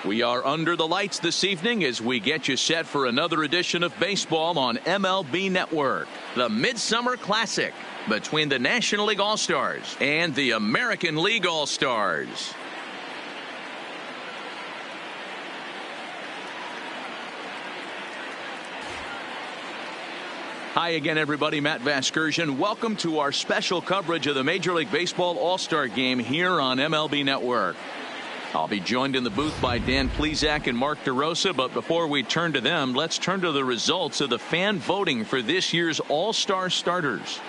We are under the lights this evening as we get you set for another edition of baseball on MLB Network. The Midsummer Classic between the National League All-Stars and the American League All-Stars. Hi again, everybody. Matt Vasgersian. Welcome to our special coverage of the Major League Baseball All-Star Game here on MLB Network. I'll be joined in the booth by Dan Plesac and Mark DeRosa, but before we turn to them, let's turn to the results of the fan voting for this year's All-Star starters.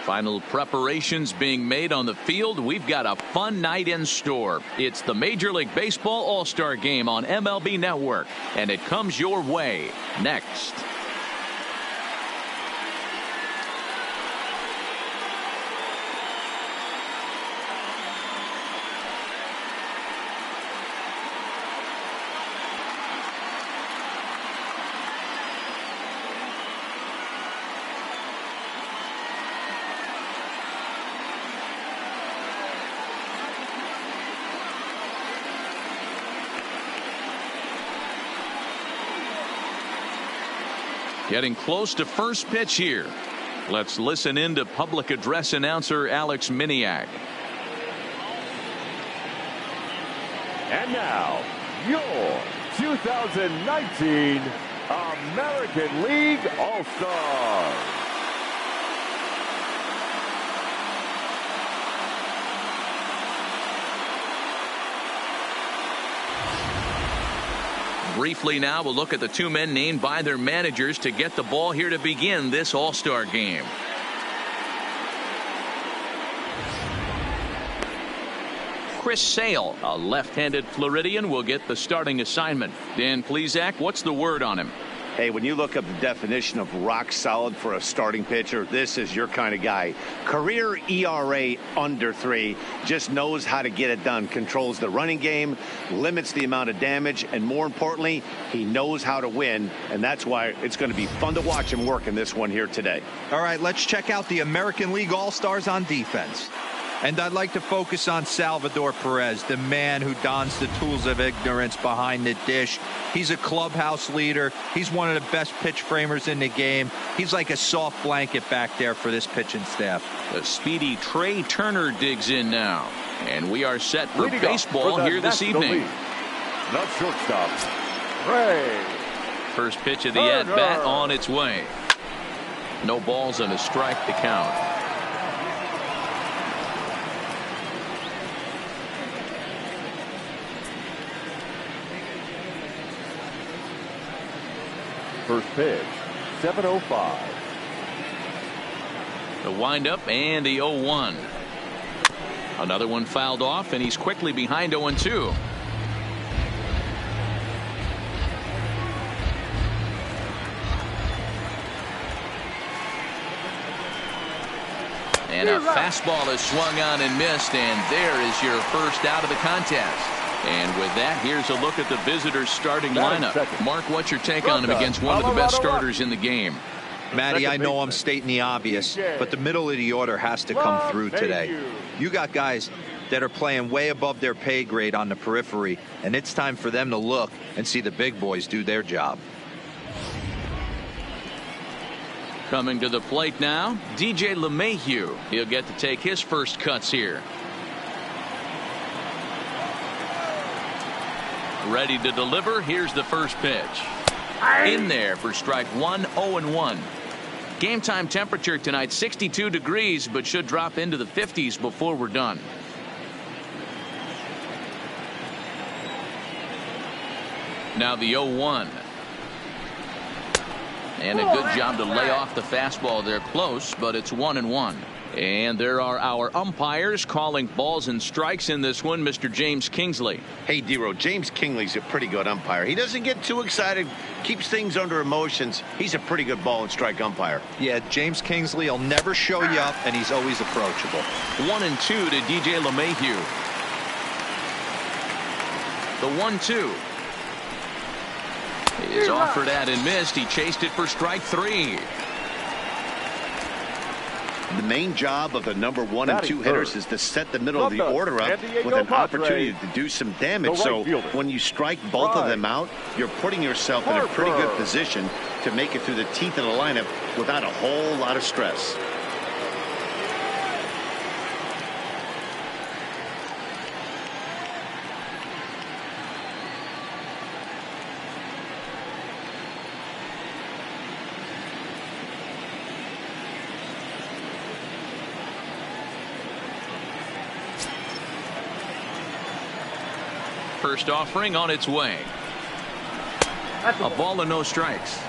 Final preparations being made on the field. We've got a fun night in store. It's the Major League Baseball All-Star Game on MLB Network, and it comes your way next. Getting close to first pitch here. Let's listen in to public address announcer Alex Miniak. And now, your 2019 American League All-Stars. Briefly now, we'll look at the two men named by their managers to get the ball here to begin this All-Star game. Chris Sale, a left-handed Floridian, will get the starting assignment. Dan Plesac, what's the word on him? Hey, when you look up the definition of rock solid for a starting pitcher, this is your kind of guy. Career ERA under 3, just knows how to get it done, controls the running game, limits the amount of damage, and more importantly, he knows how to win, and that's why it's going to be fun to watch him work in this one here today. All right, let's check out the American League All-Stars on defense. And I'd like to focus on Salvador Perez, the man who dons the tools of ignorance behind the dish. He's a clubhouse leader. He's one of the best pitch framers in the game. He's like a soft blanket back there for this pitching staff. The speedy Trey Turner digs in now. And we are set for baseball here this evening. The shortstop, Trey. First pitch of the at-bat on its way. No balls and a strike to count. First pitch, 7:05. The windup and the 0-1. Another one fouled off, and he's quickly behind 0-2. And a fastball is swung on and missed, and there is your first out of the contest. And with that, here's a look at the visitors' starting lineup. Mark, what's your take on him against one of the best starters in the game? Matty, I know I'm stating the obvious, but the middle of the order has to come through today. You got guys that are playing way above their pay grade on the periphery, and it's time for them to look and see the big boys do their job. Coming to the plate now, DJ LeMahieu. He'll get to take his first cuts here. Ready to deliver. Here's the first pitch. In there for strike 1, 0-1. Game time temperature tonight 62 degrees, but should drop into the 50s before we're done. Now the 0-1. And a good job to lay off the fastball there close, but it's 1-1. And there are our umpires calling balls and strikes in this one, Mr. James Kingsley. Hey, D-Row, James Kingsley's a pretty good umpire. He doesn't get too excited, keeps things under emotions. He's a pretty good ball and strike umpire. Yeah, James Kingsley will never show you up, and he's always approachable. 1-2 to DJ LeMahieu. The 1-2 is offered at and missed. He chased it for strike 3. The main job of the number 1 and 2 hitters is to set the middle of the order up with an opportunity to do some damage. So when you strike both of them out, you're putting yourself in a pretty good position to make it through the teeth of the lineup without a whole lot of stress. First offering on its way. A ball and no strikes.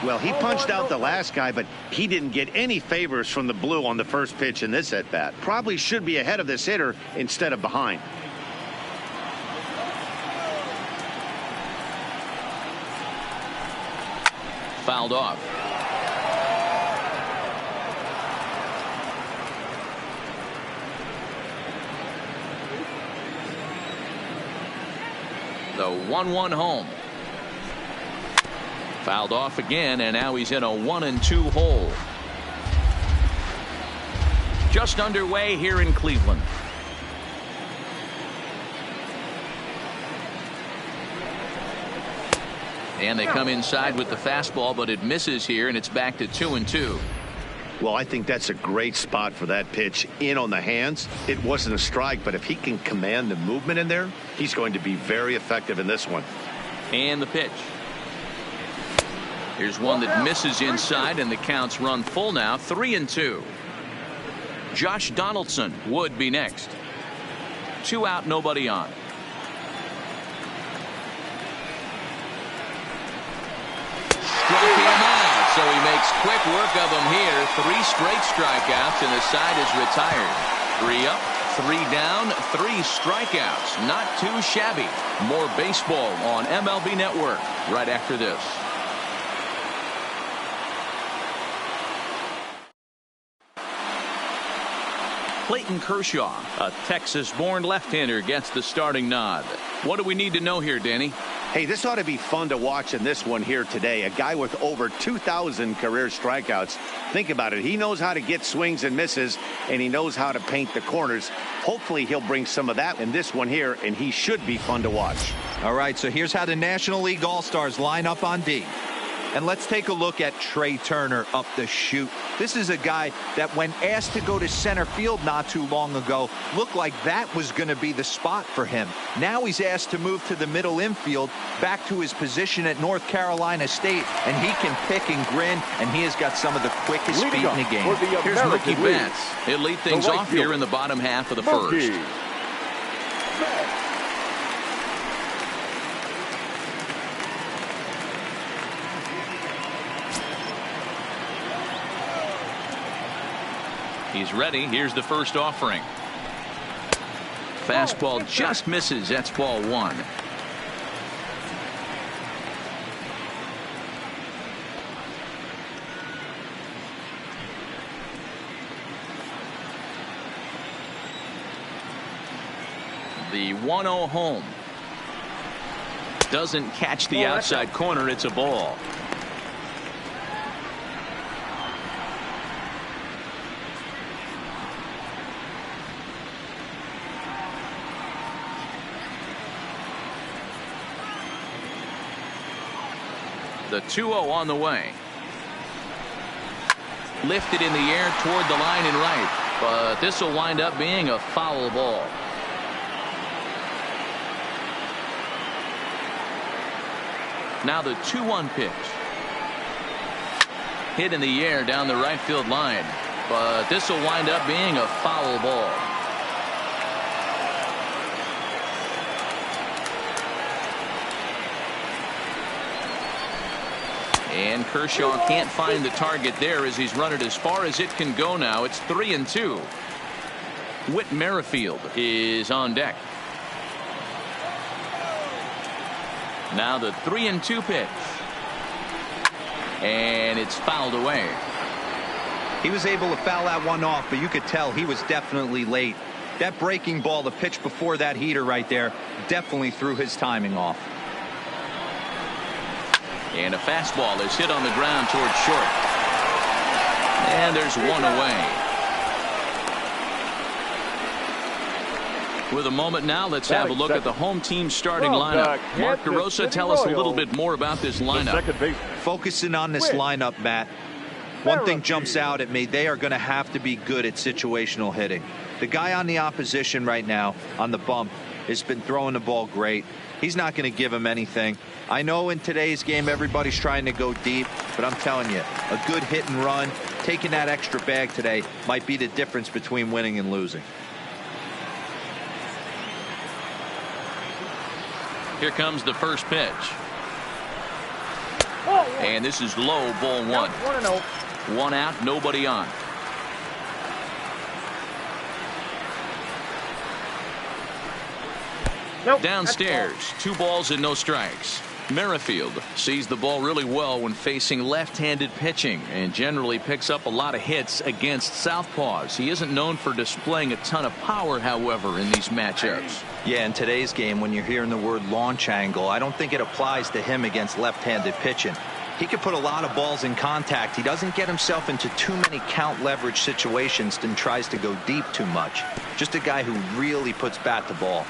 Well, he punched out the last guy, but he didn't get any favors from the blue on the first pitch in this at-bat. Probably should be ahead of this hitter instead of behind. Fouled off. The 1-1 home. Fouled off again, and now he's in a 1-2 hole. Just underway here in Cleveland. And they come inside with the fastball, but it misses here, and it's back to 2-2. Well, I think that's a great spot for that pitch in on the hands. It wasn't a strike, but if he can command the movement in there, he's going to be very effective in this one. And the pitch. Here's one that misses inside, and the count's run full now, 3-2. Josh Donaldson would be next. 2 out, nobody on. Struck him out, so he makes quick work of him here. 3 straight strikeouts, and the side is retired. 3 up, 3 down, 3 strikeouts. Not too shabby. More baseball on MLB Network right after this. Clayton Kershaw, a Texas-born left-hander, gets the starting nod. What do we need to know here, Danny? Hey, this ought to be fun to watch in this one here today. A guy with over 2,000 career strikeouts. Think about it. He knows how to get swings and misses, and he knows how to paint the corners. Hopefully, he'll bring some of that in this one here, and he should be fun to watch. All right, so here's how the National League All-Stars line up on D. And let's take a look at Trey Turner up the chute. This is a guy that when asked to go to center field not too long ago, looked like that was going to be the spot for him. Now he's asked to move to the middle infield, back to his position at North Carolina State, and he can pick and grin, and he has got some of the quickest feet in the game. Here's Mookie Betts. He'll lead things off here in the bottom half of the first. He's ready. Here's the first offering. Fastball just misses. That's ball 1. The 1-0 home. Doesn't catch the outside corner. It's a ball. The 2-0 on the way. Lifted in the air toward the line and right, but this will wind up being a foul ball. Now the 2-1 pitch. Hit in the air down the right field line, but this will wind up being a foul ball. And Kershaw can't find the target there as he's run it as far as it can go now. It's 3-2. Whit Merrifield is on deck. Now the 3-2 pitch. And it's fouled away. He was able to foul that one off, but you could tell he was definitely late. That breaking ball, the pitch before that heater right there, definitely threw his timing off. And a fastball is hit on the ground towards short. And there's one away. With a moment now, let's have a look at the home team starting From lineup. the Mark Kansas DeRosa, City tell us a little Royals, bit more about this the lineup. second baseman. Focusing on this lineup, Matt. One thing jumps out at me. They are going to have to be good at situational hitting. The guy on the opposition right now on the bump has been throwing the ball great. He's not going to give him anything. I know in today's game everybody's trying to go deep, but I'm telling you, a good hit and run, taking that extra bag today might be the difference between winning and losing. Here comes the first pitch. And this is low, ball one. 1-0. 1 out, nobody on. Nope, Downstairs, 2 balls and no strikes. Merrifield sees the ball really well when facing left-handed pitching and generally picks up a lot of hits against southpaws. He isn't known for displaying a ton of power, however, in these matchups. Yeah, in today's game, when you're hearing the word launch angle, I don't think it applies to him against left-handed pitching. He can put a lot of balls in contact. He doesn't get himself into too many count leverage situations and tries to go deep too much. Just a guy who really puts bat to ball.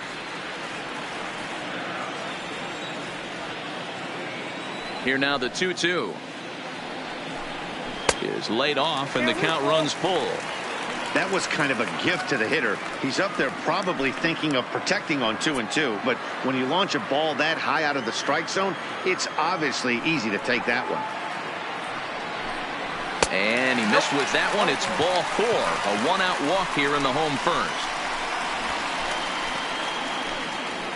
Here now the 2-2 is laid off and the count runs full. That was kind of a gift to the hitter. He's up there probably thinking of protecting on 2-2, but when you launch a ball that high out of the strike zone, it's obviously easy to take that one. And he missed with that one. It's ball 4. A 1-out walk here in the home first.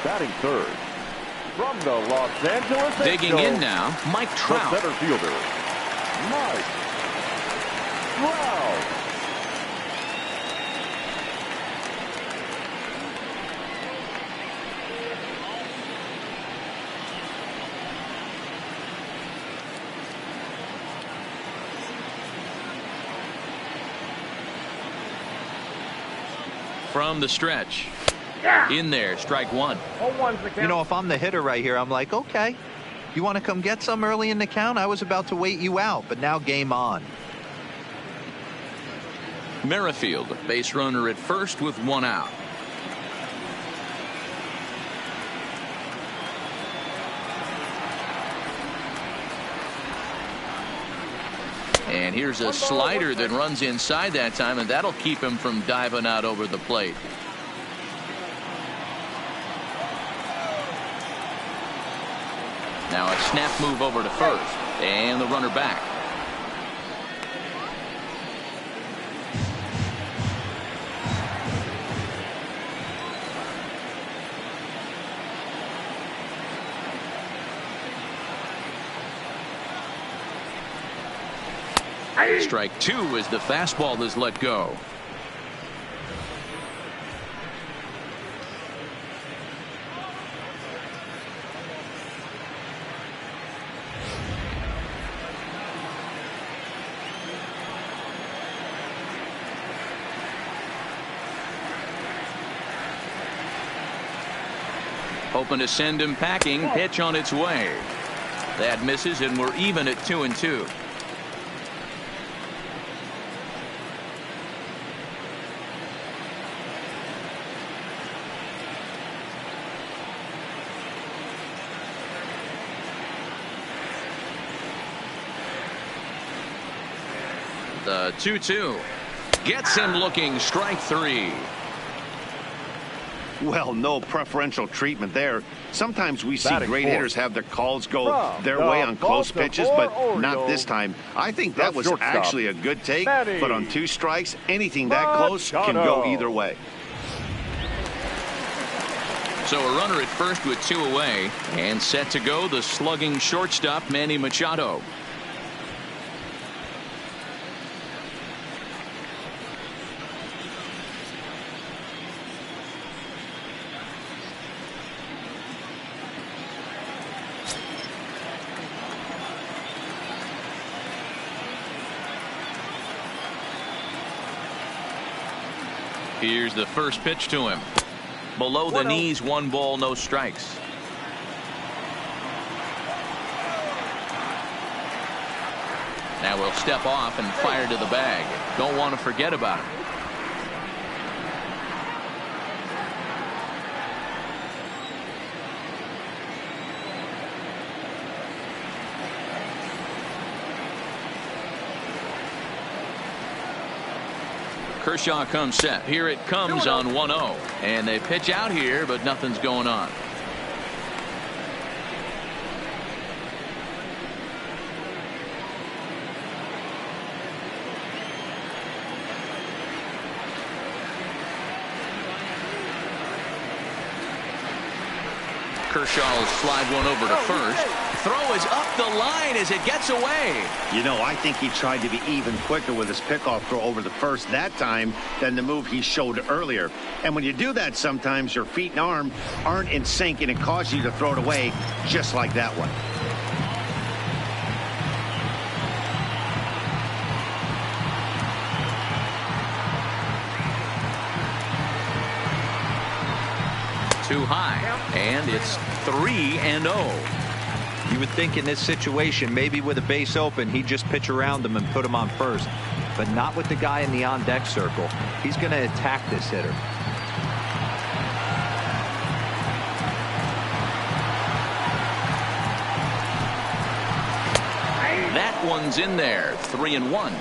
Batting third. From the Los Angeles Digging Angels, in now, Mike the Trout. center fielder, Mike Trout. From the stretch. In there, strike 1. You know, if I'm the hitter right here, I'm like, okay, you want to come get some early in the count? I was about to wait you out, but now game on. Merrifield, base runner at first with 1 out. And here's a slider that runs inside that time, and that'll keep him from diving out over the plate. Now a snap move over to first, and the runner back. Strike 2 as the fastball is let go. Hoping to send him packing. Pitch on its way. That misses, and we're even at 2-2. The 2-2 gets him looking. Strike 3. Well, no preferential treatment there. Sometimes we see Batting great fourth. hitters have their calls go From their the way on close pitches, but Baltimore not Orioles, this time. I think that the was shortstop, actually a good take, Manny but on 2 strikes, anything that close can go Machado. either way. So a runner at first with 2 away, and set to go the slugging shortstop Manny Machado. Here's the first pitch to him. Below the knees, 1 ball, no strikes. Now we'll step off and fire to the bag. Don't want to forget about it. Kershaw comes set. Here it comes on 1-0. And they pitch out here, but nothing's going on. Kershaw will slide one over to first. Throw is up the line as it gets away. You know, I think he tried to be even quicker with his pickoff throw over the first that time than the move he showed earlier. And when you do that, sometimes your feet and arm aren't in sync, and it causes you to throw it away just like that one. Too high, and it's 3-0. You would think in this situation, maybe with a base open, he'd just pitch around him and put him on first, but not with the guy in the on-deck circle. He's going to attack this hitter. That one's in there. 3-1.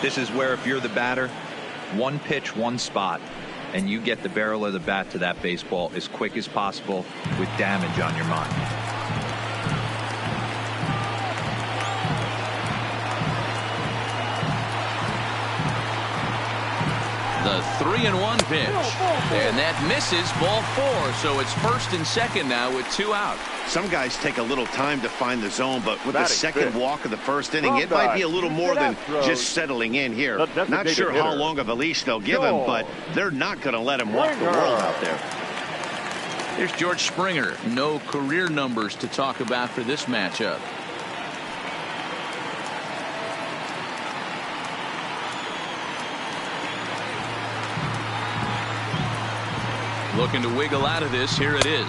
This is where, if you're the batter, one pitch, one spot, and you get the barrel of the bat to that baseball as quick as possible with damage on your mind. The 3-1 pitch, and that misses, ball 4. So it's first and second now with 2 out. Some guys take a little time to find the zone, but with the second walk of the first inning, it Wrong might be a little more than throws. just settling in here. The Not designated sure how hitter. long of a leash they'll give him, Joel. but they're not going to let him walk the Springer. world out there. Here's George Springer. No career numbers to talk about for this matchup. Looking to wiggle out of this. Here it is.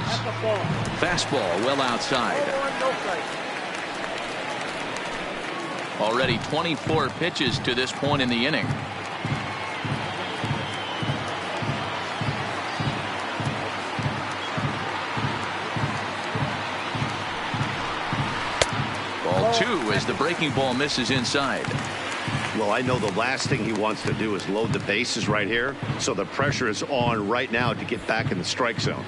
Fastball well outside. Already 24 pitches to this point in the inning. Ball 2 as the breaking ball misses inside. Well, I know the last thing he wants to do is load the bases right here, so the pressure is on right now to get back in the strike zone.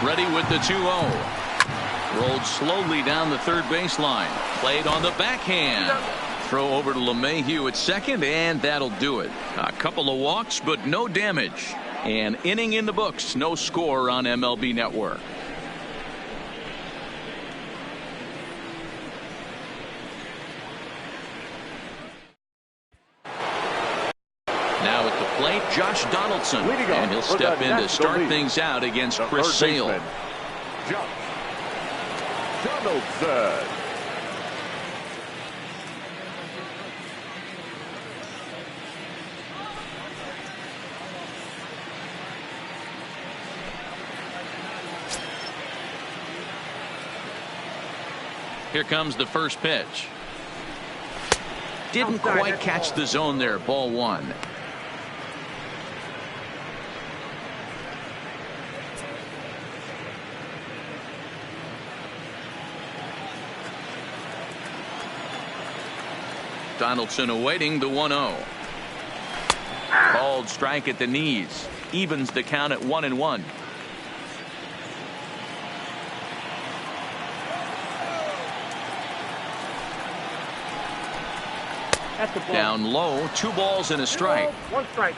Ready with the 2-0. Rolled slowly down the third baseline. Played on the backhand. Throw over to LeMahieu at second, and that'll do it. A couple of walks, but no damage. An inning in the books. No score on MLB Network. Now at the plate, Josh Donaldson. Leading off And he'll for step the in to National start League, things out against the Chris third Sale. baseman, Josh Donaldson. Here comes the first pitch. Didn't quite catch the zone there. Ball 1. Donaldson awaiting the 1-0. Called strike at the knees. Evens the count at 1-1. Down low, 2 balls and a strike. 1 strike.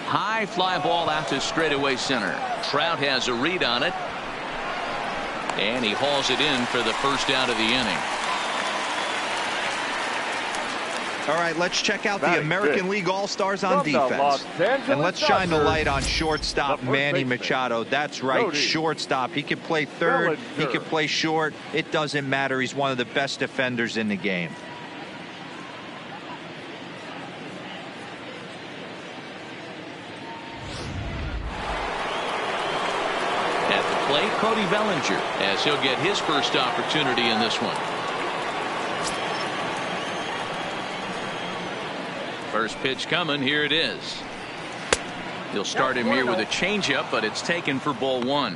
High fly ball out to straightaway center. Trout has a read on it. And he hauls it in for the first out of the inning. All right, let's check out the Batting American fifth. League All-Stars on From the defense. Los Angeles And let's shine the Dodgers, light on shortstop the first Manny baseman, Machado. That's right, Cody shortstop. He can play third, he Bellinger. can play short. It doesn't matter. He's one of the best defenders in the game. At the plate, Cody Bellinger, as he'll get his first opportunity in this one. First pitch coming. Here it is. He'll start him here with a changeup, but it's taken for ball one.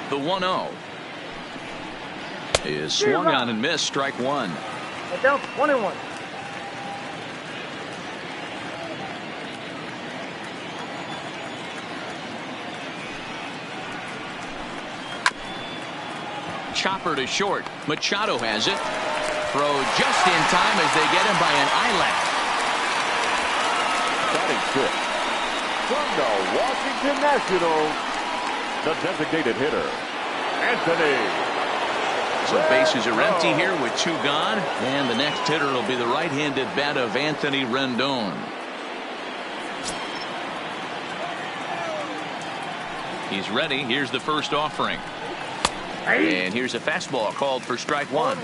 The 1-0 is swung on and missed. Strike one. Down 1-1. Chopper to short. Machado has it. Throw just in time as they get him by an eyelash. Batting fifth. From the Washington Nationals, the designated hitter, Anthony. So bases are empty here with two gone. And the next hitter will be the right-handed bat of Anthony Rendon. He's ready. Here's the first offering. And here's a fastball called for strike one.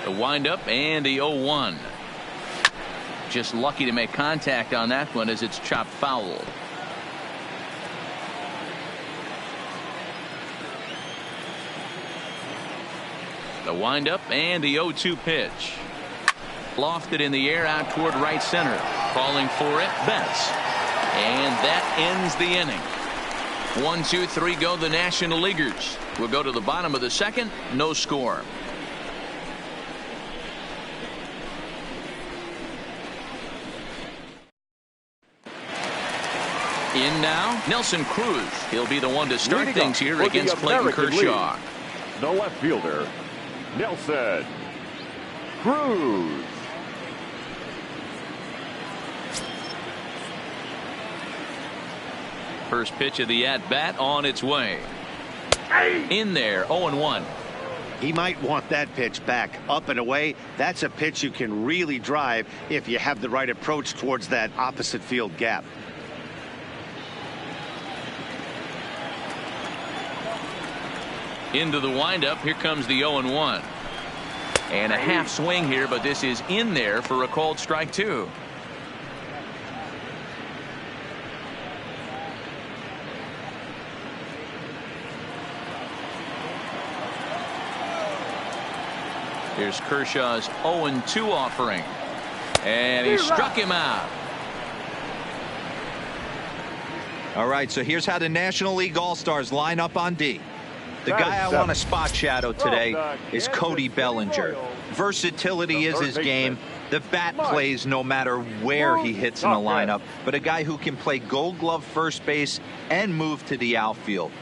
The windup and the 0-1. Just lucky to make contact on that one as it's chopped foul. The windup and the 0-2 pitch. Lofted in the air out toward right center. Calling for it, Betts. And that ends the inning. 1, 2, 3 go the National Leaguers. We'll go to the bottom of the second. No score. In now, Nelson Cruz. He'll be the one to start Leading things here for the against Clayton American Kershaw. League, the left fielder, Nelson Cruz. First pitch of the at-bat on its way. In there, 0-1. He might want that pitch back up and away. That's a pitch you can really drive if you have the right approach towards that opposite field gap. Into the windup. Here comes the 0-1. And a half swing here, but this is in there for a called strike two. Here's Kershaw's 0-2 offering. And he struck him out. All right, so here's how the National League All-Stars line up on D. The guy I want to spot shadow today is Cody Bellinger. Versatility is his game. The bat plays no matter where he hits in the lineup, but a guy who can play Gold Glove first base and move to the outfield.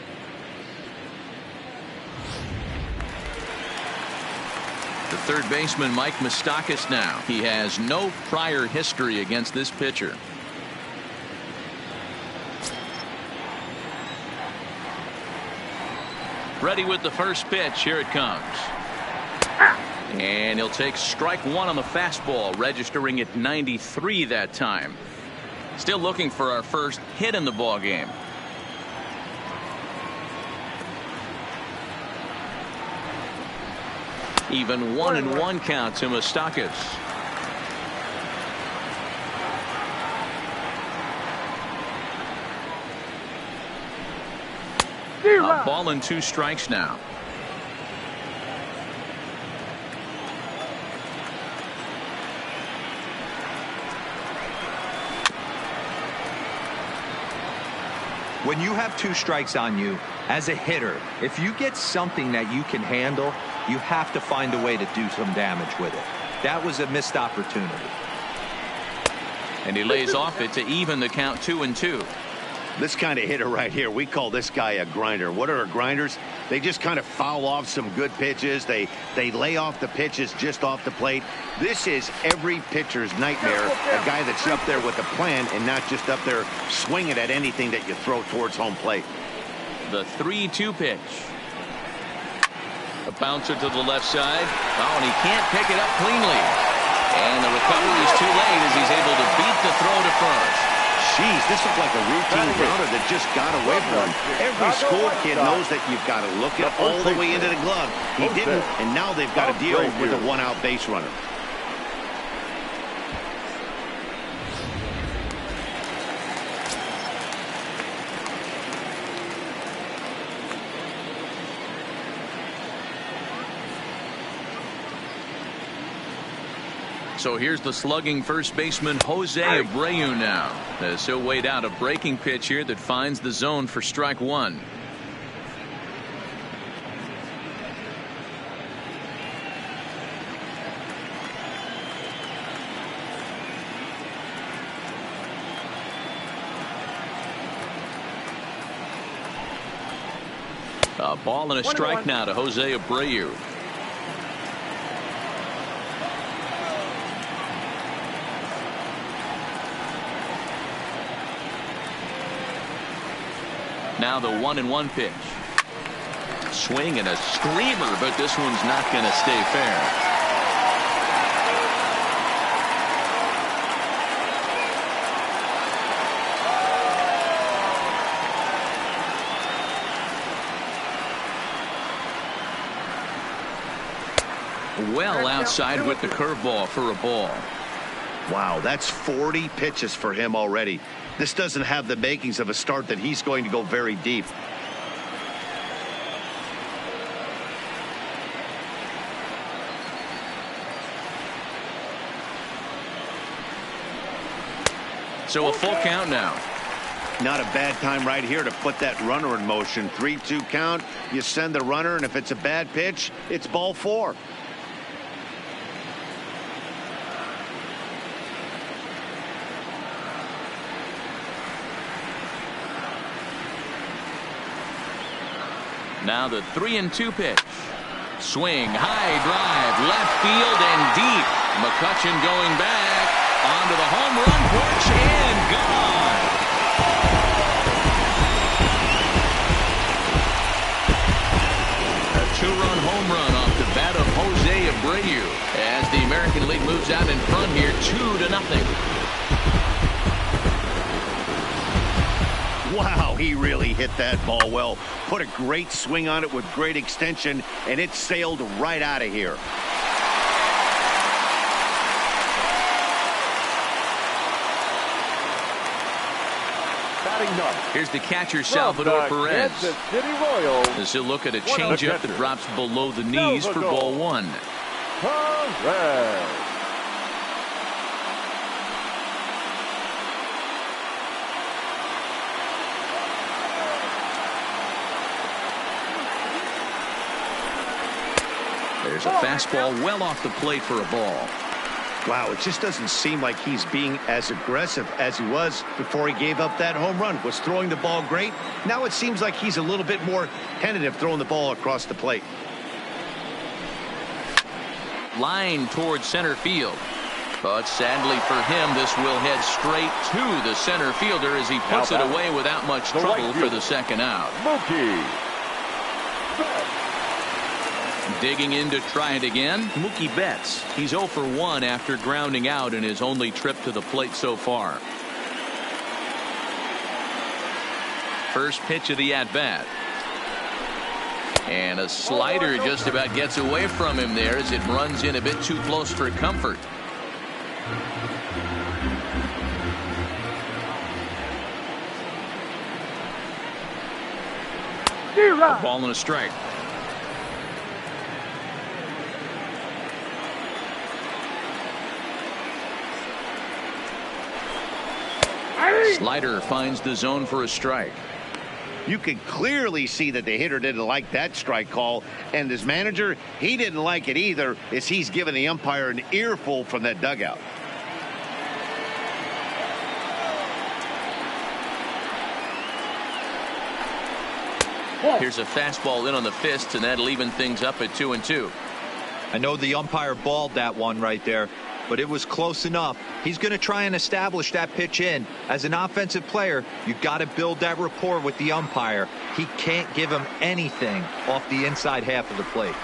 The third baseman, Mike Moustakas, now. He has no prior history against this pitcher. Ready with the first pitch. Here it comes. And he'll take strike one on the fastball, registering at 93 that time. Still looking for our first hit in the ball game. Even 1-1 count to Moustakas. A ball and 2 strikes now. When you have 2 strikes on you as a hitter, if you get something that you can handle, you have to find a way to do some damage with it. That was a missed opportunity. And he lays off it to even the count 2-2. This kind of hitter right here, we call this guy a grinder. What are grinders? They just kind of foul off some good pitches. They lay off the pitches just off the plate. This is every pitcher's nightmare, a guy that's up there with a plan and not just up there swinging at anything that you throw towards home plate. The 3-2 pitch. A bouncer to the left side. Oh, and he can't pick it up cleanly. And the recovery is too late as he's able to beat the throw to first. Jeez, this looked like a routine grounder that just got away from him. Every school kid knows that you've got to look it all the way into the glove. He didn't, and now they've got to deal with a one-out base runner. So here's the slugging first baseman Jose Abreu now, as he'll wait out a breaking pitch here that finds the zone for strike one. A ball and a strike now to Jose Abreu. Now the 1-1 pitch. Swing and a screamer, but this one's not going to stay fair. Well outside with the curveball for a ball. Wow, that's 40 pitches for him already. This doesn't have the makings of a start that he's going to go very deep. So a full count now. Not a bad time right here to put that runner in motion. 3-2 count. You send the runner, and if it's a bad pitch, it's ball four. Now the 3-2 pitch. Swing, high drive, left field and deep. McCutchen going back onto the home run porch and gone. A two-run home run off the bat of Jose Abreu as the American League moves out in front here 2-0. Wow, he really hit that ball well. Put a great swing on it with great extension, and it sailed right out of here. Here's the catcher, Salvador Perez. Kansas City Royals. As he'll look at a changeup that drops below the knees for ball one. Perez. There's a fastball well off the plate for a ball. Wow, it just doesn't seem like he's being as aggressive as he was before he gave up that home run. Was throwing the ball great. Now it seems like he's a little bit more tentative throwing the ball across the plate. Line towards center field. But sadly for him, this will head straight to the center fielder as he puts it away without much trouble for the second out. Mookie Digging in to try it again, Mookie Betts. He's 0 for 1 after grounding out in his only trip to the plate so far. First pitch of the at-bat. And a slider just about gets away from him there as it runs in a bit too close for comfort. A ball and a strike. Slider finds the zone for a strike. You can clearly see that the hitter didn't like that strike call, and his manager, he didn't like it either, as he's giving the umpire an earful from that dugout. Here's a fastball in on the fist, and that'll even things up at 2-2. I know the umpire balled that one right there, but it was close enough. He's going to try and establish that pitch in. As an offensive player, you got to build that rapport with the umpire. He can't give him anything off the inside half of the plate.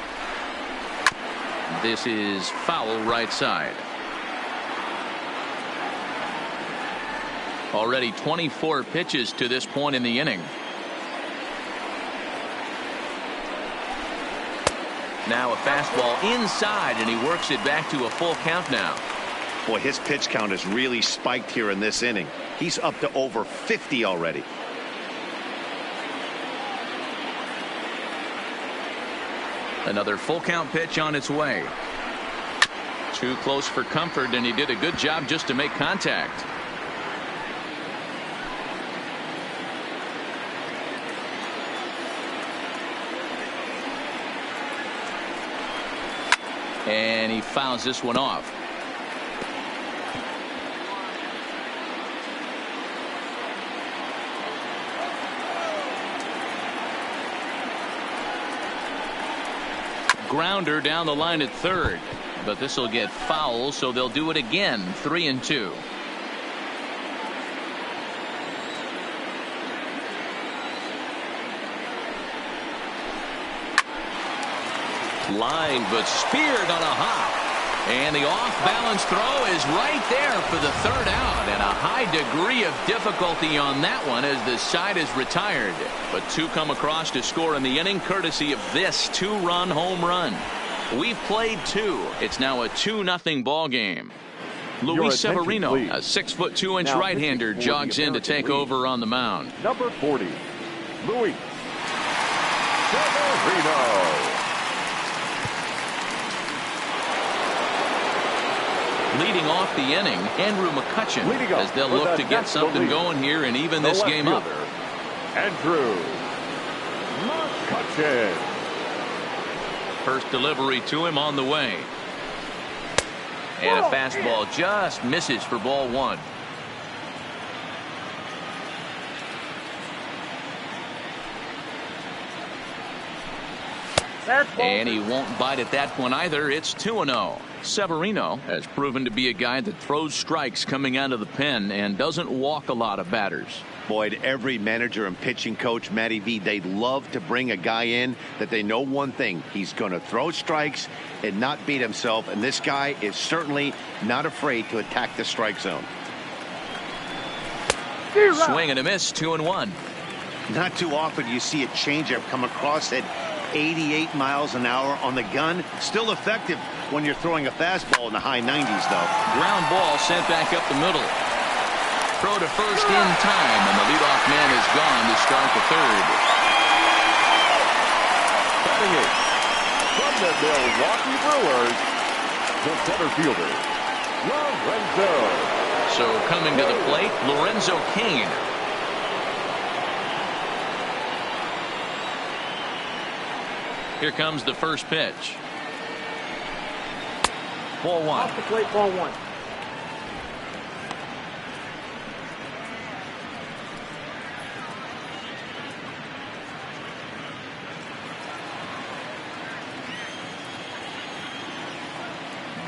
This is foul right side. Already 24 pitches to this point in the inning. Now a fastball inside, and he works it back to a full count now. Boy, his pitch count has really spiked here in this inning. He's up to over 50 already. Another full count pitch on its way. Too close for comfort, and he did a good job just to make contact. And he fouls this one off. Grounder down the line at third, but this will get foul, so they'll do it again. 3-2. Line, but speared on a hop, and the off-balance throw is right there for the third out, and a high degree of difficulty on that one as the side is retired. But two come across to score in the inning courtesy of this two-run home run. We've played two. It's now a 2-0 ball game. Luis Severino, please. a 6'2" Now, right-hander, pitching for jogs the in to American take League. over on the mound. Number 40, Luis Severino. Leading off the inning, Andrew McCutchen, Leading off as they'll for look the to get National something League. going here and even The this left game up. fielder, Andrew McCutchen. First delivery to him on the way. And a fastball just misses for ball one. And he won't bite at that one either. It's 2-0. Severino has proven to be a guy that throws strikes coming out of the pen and doesn't walk a lot of batters. Boyd, every manager and pitching coach, Matty V, they'd love to bring a guy in that they know one thing. He's going to throw strikes and not beat himself. And this guy is certainly not afraid to attack the strike zone. Swing and a miss, 2-1. Not too often you see a changeup come across at 88 miles an hour on the gun. Still effective when you're throwing a fastball in the high 90s, though. Ground ball sent back up the middle. Throw to first in time, and the leadoff man is gone to start the third. Batting eighth, from the Milwaukee Brewers, the center fielder, Lorenzo. So coming to the plate, Lorenzo Cain. Here comes the first pitch. Ball one. Off the plate, ball one.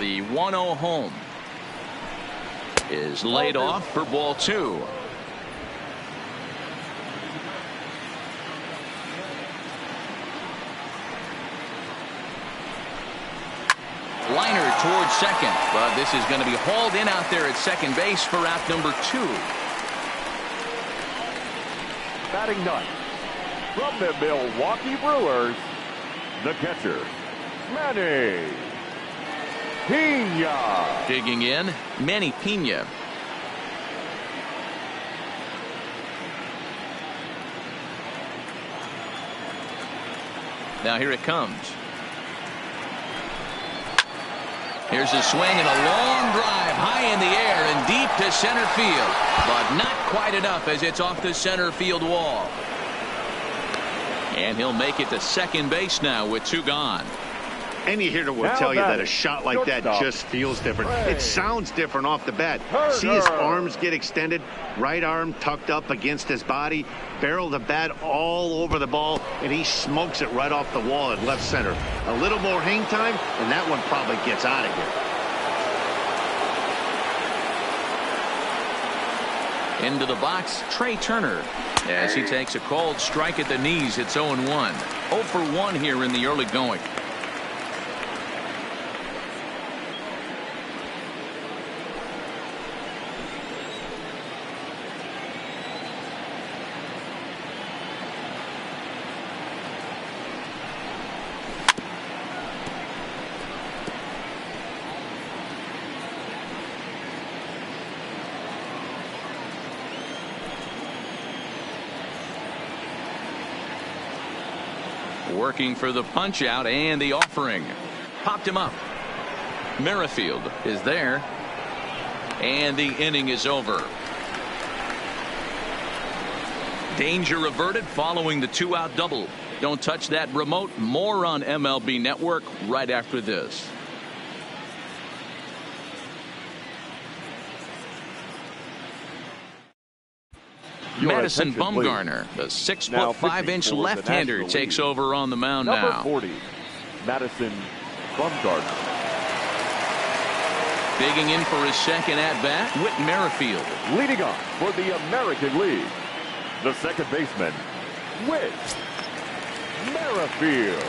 The 1-0 home is laid off for ball two. Liner towards second, but this is going to be hauled in out there at second base for out number two. Batting ninth, from the Milwaukee Brewers, the catcher, Manny Pena. Digging in, Manny Pena. Now here it comes. Here's a swing and a long drive high in the air and deep to center field, but not quite enough as it's off the center field wall. And he'll make it to second base now with two gone. Any hitter will Now tell you that batting, a shot like that shortstop, just feels different. Ray It sounds different off the bat. Turner. See his arms get extended, right arm tucked up against his body, barrel the bat all over the ball, and he smokes it right off the wall at left center. A little more hang time, and that one probably gets out of here. Into the box, Trey Turner, as he takes a cold strike at the knees. It's 0-1. 0 for 1 here in the early going. Working for the punch out and the offering. Popped him up. Merrifield is there. And the inning is over. Danger averted following the 2-out double. Don't touch that remote. More on MLB Network right after this. Madison Bumgarner, the 6'5" left-hander, takes over on the mound now. Number 40, Madison Bumgarner. Digging in for his second at-bat, Whit Merrifield. Leading off for the American League, the second baseman, Whit Merrifield.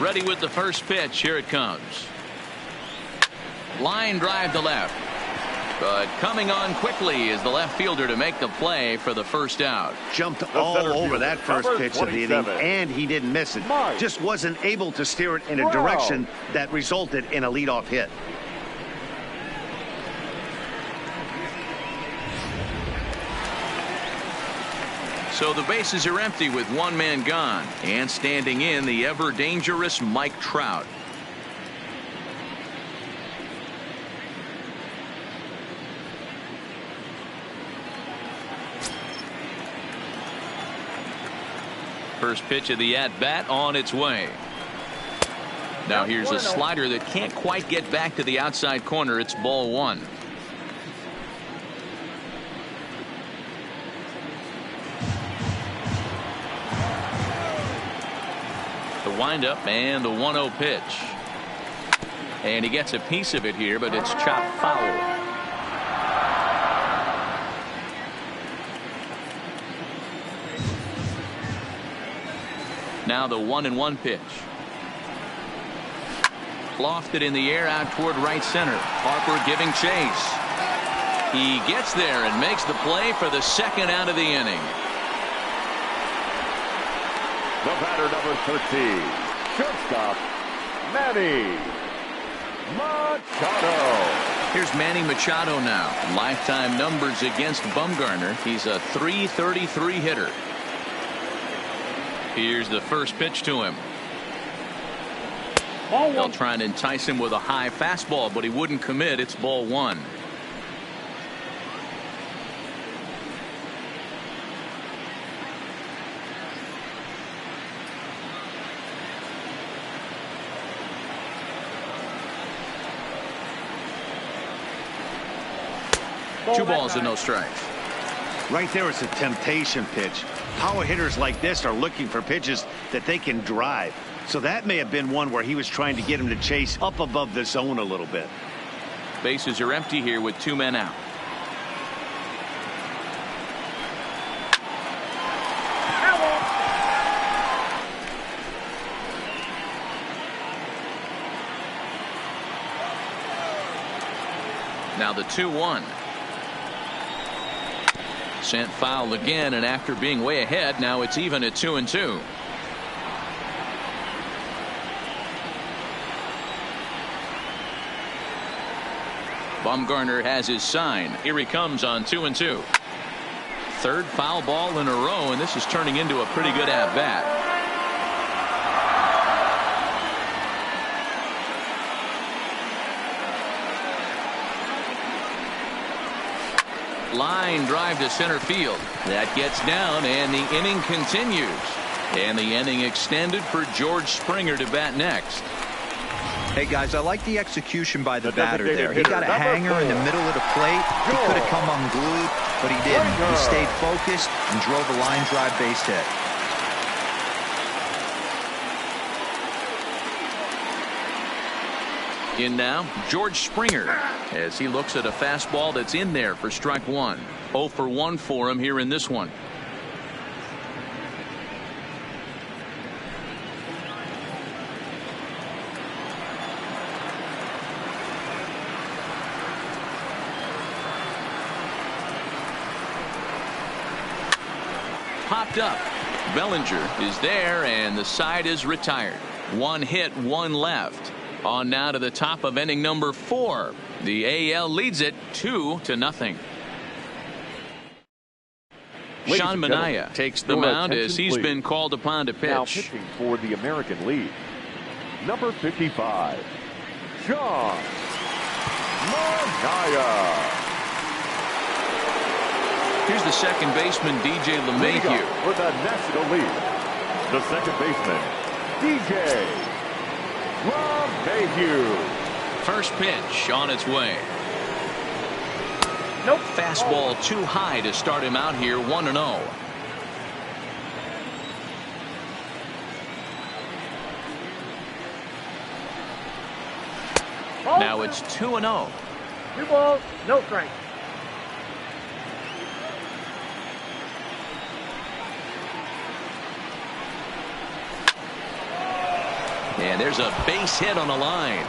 Ready with the first pitch. Here it comes. Line drive to left. But coming on quickly is the left fielder to make the play for the first out. Jumped all over that first pitch of the inning, and he didn't miss it. Just wasn't able to steer it in a direction that resulted in a leadoff hit. So the bases are empty with one man gone, and standing in the ever dangerous Mike Trout. First pitch of the at-bat on its way. Now here's a slider that can't quite get back to the outside corner. It's ball one. The windup and the 1-0 pitch. And he gets a piece of it here, but it's chopped foul. Now the 1-1 pitch. Lofted in the air out toward right center. Harper giving chase. He gets there and makes the play for the second out of the inning. The batter, number 13, shortstop, Manny Machado. Here's Manny Machado now. Lifetime numbers against Bumgarner. He's a .333 hitter. Here's the first pitch to him. They'll try and entice him with a high fastball, but he wouldn't commit. It's ball one. Two balls and no strikes. Right there, it's a temptation pitch. Power hitters like this are looking for pitches that they can drive. So that may have been one where he was trying to get him to chase up above the zone a little bit. Bases are empty here with two men out. Now the 2-1. Sent foul again, and after being way ahead, now it's even at 2-2. Bumgarner has his sign. Here he comes on 2-2. Third foul ball in a row, and this is turning into a pretty good at-bat. Line drive to center field. That gets down, and the inning continues. And the inning extended for George Springer to bat next. Hey guys, I like the execution by the batter there. He got a hanger in the middle of the plate. He could have come unglued, but he didn't. He stayed focused and drove a line drive base hit. In now, George Springer, as he looks at a fastball that's in there for strike one. 0 for 1 for him here in this one. Popped up. Bellinger is there, and the side is retired. One hit, one left. On now to the top of inning number 4. The AL leads it 2-0. Ladies Sean and gentlemen, Manaea takes the your mound as attention, he's please. been called upon to Now pitch. pitching for the American League, number 55, Sean Manaea. Here's the second baseman, DJ Leading LeMahieu. up for the National League, the second baseman, DJ LeMahieu. First pitch on its way. Nope. Fastball too high to start him out here, 1-0. Now it's 2-0. 2 balls, no strikes. And there's a base hit on the line.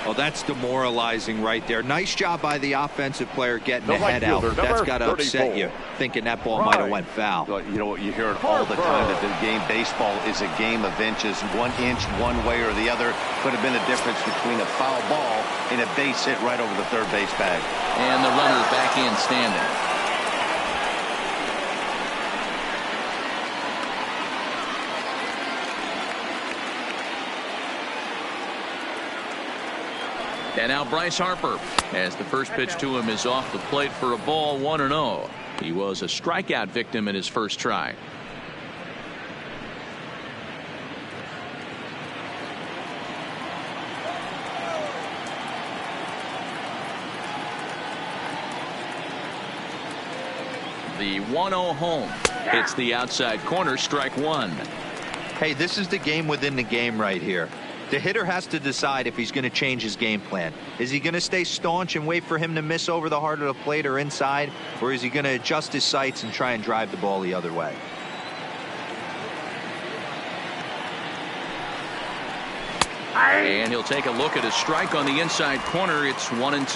Oh, that's demoralizing right there. Nice job by the offensive player getting the The right head out. fielder, That's number got to upset 34. you, thinking that ball might have went foul. Well, you know, you hear it all the time that the game baseball is a game of inches. 1 inch one way or the other could have been the difference between a foul ball and a base hit right over the third base bag. And the runner back in standing. And now Bryce Harper, as the first pitch to him is off the plate for a ball, 1-0. He was a strikeout victim in his first try. The 1-0 home hits the outside corner, strike one. Hey, this is the game within the game right here. The hitter has to decide if he's going to change his game plan. Is he going to stay staunch and wait for him to miss over the heart of the plate or inside, or is he going to adjust his sights and try and drive the ball the other way? And he'll take a look at a strike on the inside corner. It's 1-2.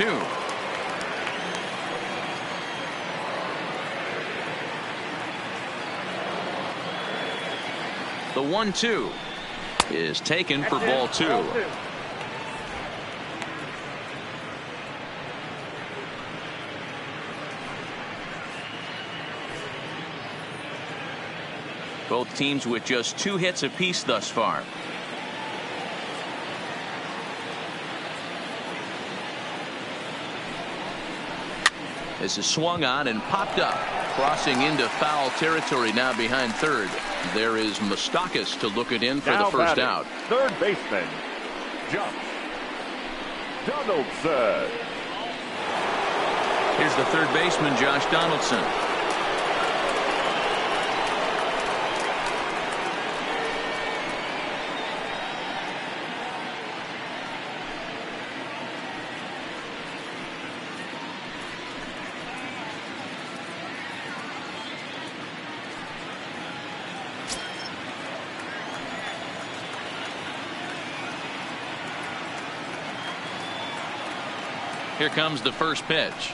The 1-2 is taken for ball two. Both teams with just 2 hits apiece thus far. This is swung on and popped up, crossing into foul territory now behind third. There is Moustakas to look it in for Now the first batting, out. third baseman, Josh Donaldson. Here's the third baseman, Josh Donaldson. Here comes the first pitch.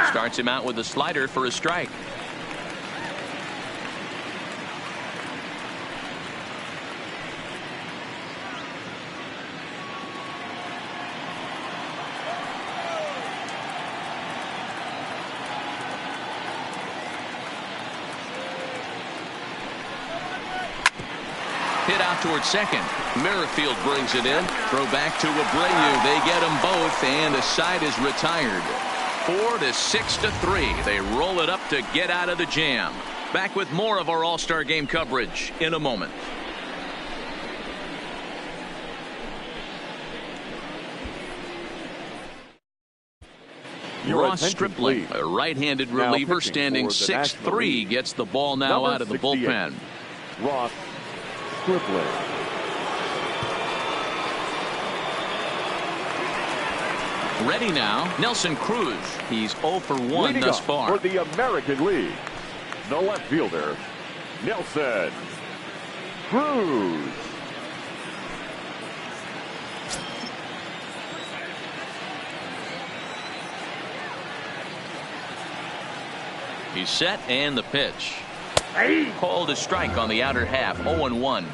Starts him out with a slider for a strike. Hit out towards second. Merrifield brings it in. Throw back to Abreu. They get them both, and the side is retired. 4-6-3. They roll it up to get out of the jam. Back with more of our All-Star Game coverage in a moment. Your Ross attention, Stripling, please. a right-handed Now reliever pitching standing for the National 6'3", League, gets the ball now number out of the 68, bullpen. Ross Stripling. Ready now, Nelson Cruz. He's 0 for 1 Leading thus up far. for the American League, the left fielder, Nelson Cruz. He's set, and the pitch. Called a strike on the outer half. 0-1.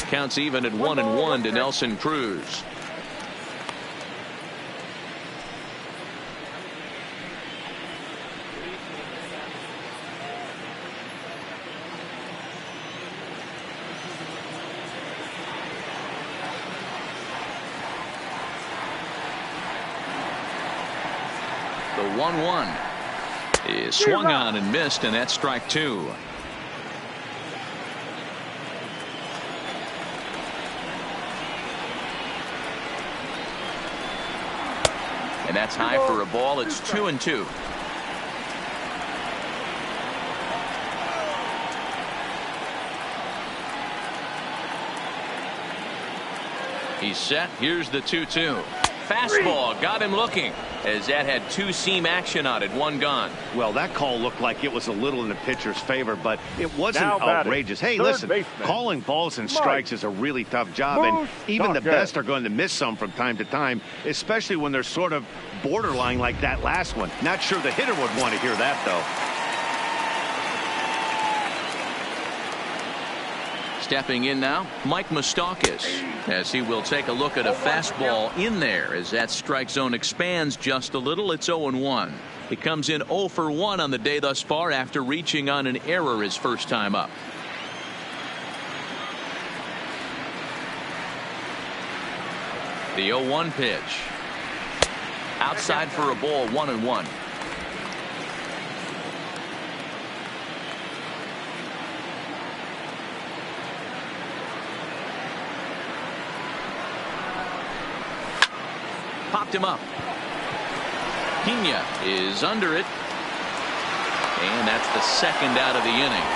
Counts even at 1-1 to Nelson Cruz. The 1-1 is swung on and missed, and that's strike two. And that's high for a ball. It's 2-2. He's set. Here's the 2-2. Fastball got him looking, as that had two seam action on it. One gone. Well, that call looked like it was a little in the pitcher's favor, but it wasn't Now batting, outrageous. Hey, third listen, baseman, calling balls and strikes is a really tough job, and even the best are going to miss some from time to time, especially when they're sort of borderline like that last one. Not sure the hitter would want to hear that, though. Stepping in now, Mike Moustakas, as he will take a look at a fastball in there as that strike zone expands just a little. It's 0-1. He comes in 0 for 1 on the day thus far after reaching on an error his first time up. The 0-1 pitch. Outside for a ball, 1-1. Popped him up. Pena is under it. And that's the second out of the inning.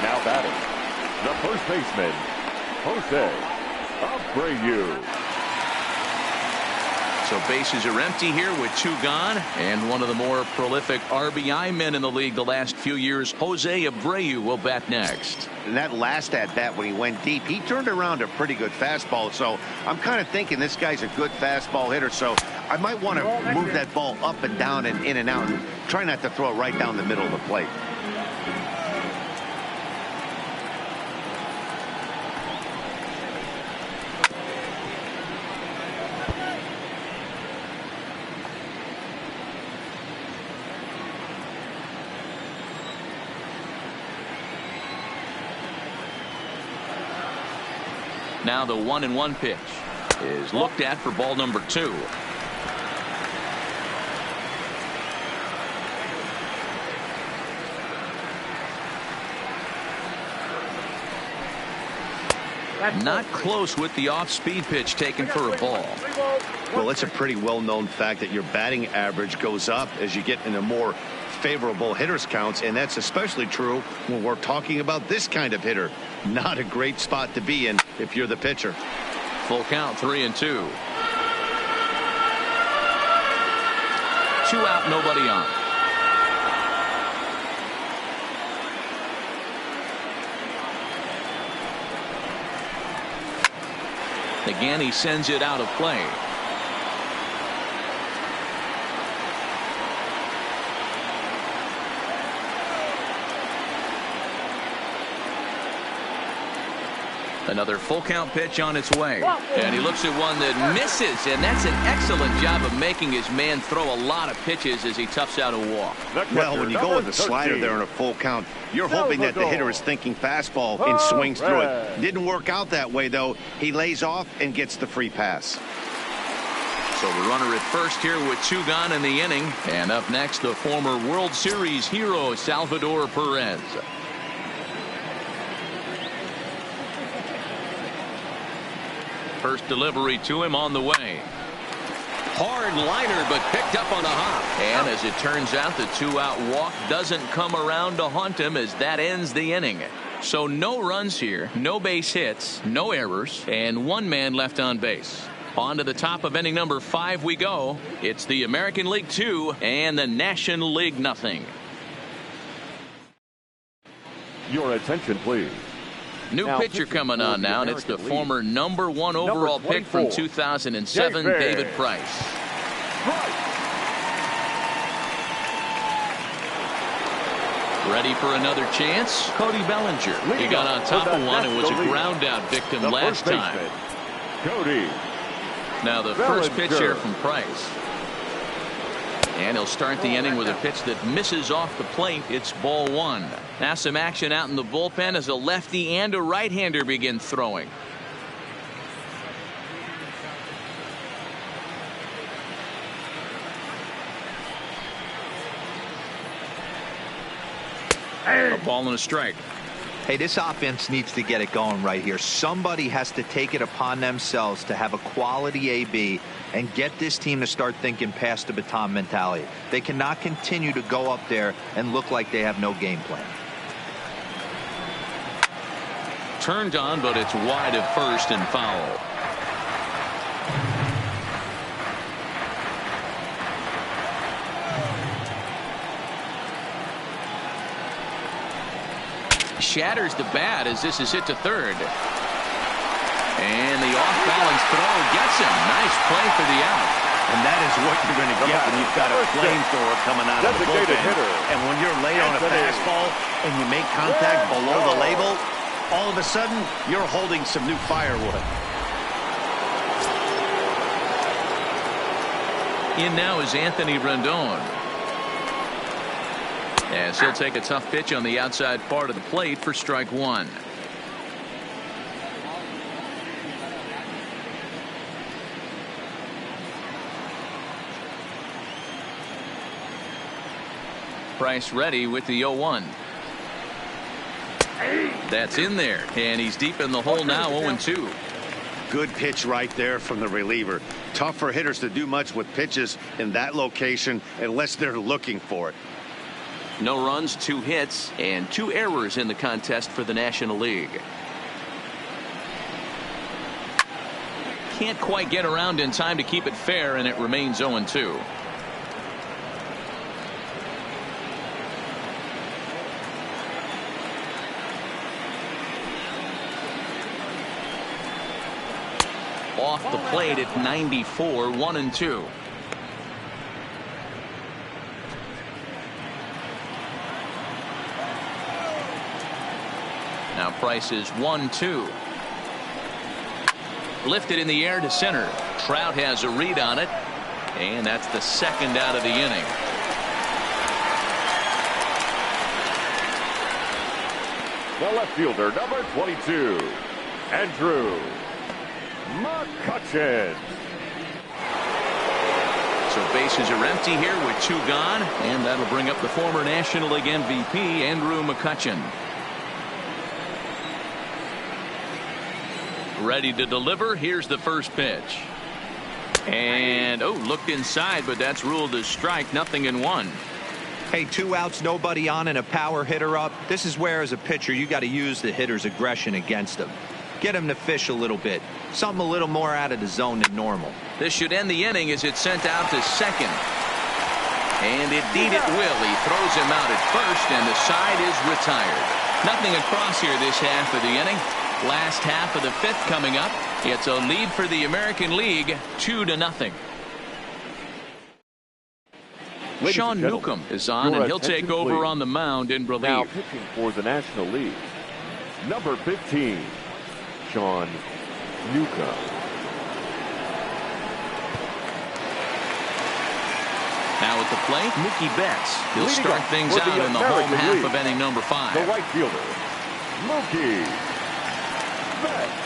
Now batting, the first baseman, Jose Abreu. So bases are empty here with two gone, and one of the more prolific RBI men in the league the last few years, Jose Abreu, will bat next. And that last at bat when he went deep, he turned around a pretty good fastball. So I'm kind of thinking this guy's a good fastball hitter. So I might want to move that ball up and down and in and out and try not to throw it right down the middle of the plate. Now the 1-1 pitch is looked at for ball number 2. Not close with the off-speed pitch taken for a ball. Well, it's a pretty well-known fact that your batting average goes up as you get into more favorable hitters counts, and that's especially true when we're talking about this kind of hitter. Not a great spot to be in if you're the pitcher. Full count, 3-2. 2 out, nobody on. Again, he sends it out of play. Another full count pitch on its way, and he looks at one that misses, and that's an excellent job of making his man throw a lot of pitches as he toughs out a walk. Well, when you go with a slider there in a full count, you're hoping that the hitter is thinking fastball and swings through it. Didn't work out that way, though. He lays off and gets the free pass. So the runner at first here with 2 gone in the inning, and up next the former World Series hero Salvador Perez. First delivery to him on the way. Hard liner, but picked up on a hop. And as it turns out, the 2-out walk doesn't come around to haunt him as that ends the inning. So no runs here, no base hits, no errors, and 1 man left on base. On to the top of inning number 5 we go. It's the American League 2 and the National League nothing. Your attention, please. New pitcher coming on now, and it's the former number 1 overall pick from 2007, David Price. Ready for another chance? Cody Bellinger. He got on top of one and was a ground out victim last time. Cody. Now the first pitch here from Price. And he'll start the inning with a pitch that misses off the plate. It's ball one. Now some action out in the bullpen as a lefty and a right-hander begin throwing. A ball and a strike. Hey, this offense needs to get it going right here. Somebody has to take it upon themselves to have a quality AB and get this team to start thinking past the baton mentality. They cannot continue to go up there and look like they have no game plan. Turned on, but it's wide of first and foul. Shatters the bat as this is hit to third. And the off-balance throw gets him. Nice play for the out. And that is what you're going to get when you've got a flamethrower coming out of the bullpen. And when you're late on a fastball and you make contact below the label, all of a sudden you're holding some new firewood. In now is Anthony Rendon. As he'll take a tough pitch on the outside part of the plate for strike one. Price ready with the 0-1. That's in there, and he's deep in the hole now. 0-2. Good pitch right there from the reliever. Tough for hitters to do much with pitches in that location unless they're looking for it. No runs, 2 hits, and 2 errors in the contest for the National League. Can't quite get around in time to keep it fair, and it remains 0-2. Off the plate at 94, 1-2. Now Price is 1-2. Lifted in the air to center. Trout has a read on it, and that's the second out of the inning. The left fielder, number 22, Andrew McCutchen. So bases are empty here with 2 gone, and that'll bring up the former National League MVP, Andrew McCutchen. Ready to deliver. Here's the first pitch. And looked inside, but that's ruled as strike. 0-1. Hey, 2 outs, nobody on, and a power hitter up. This is where, as a pitcher, you got to use the hitter's aggression against him. Get him to fish a little bit. Something a little more out of the zone than normal. This should end the inning as it's sent out to second. And indeed it will. He throws him out at first, and the side is retired. Nothing across here this half of the inning. Last half of the 5th coming up. It's a lead for the American League, 2-0. Sean Newcomb is on, and he'll take over on the mound in relief. Now pitching for the National League, number 15, Sean Newcomb. Now at the plate, Mookie Betts. He'll start things out in the home half of inning number 5. The right fielder, Mookie Betts.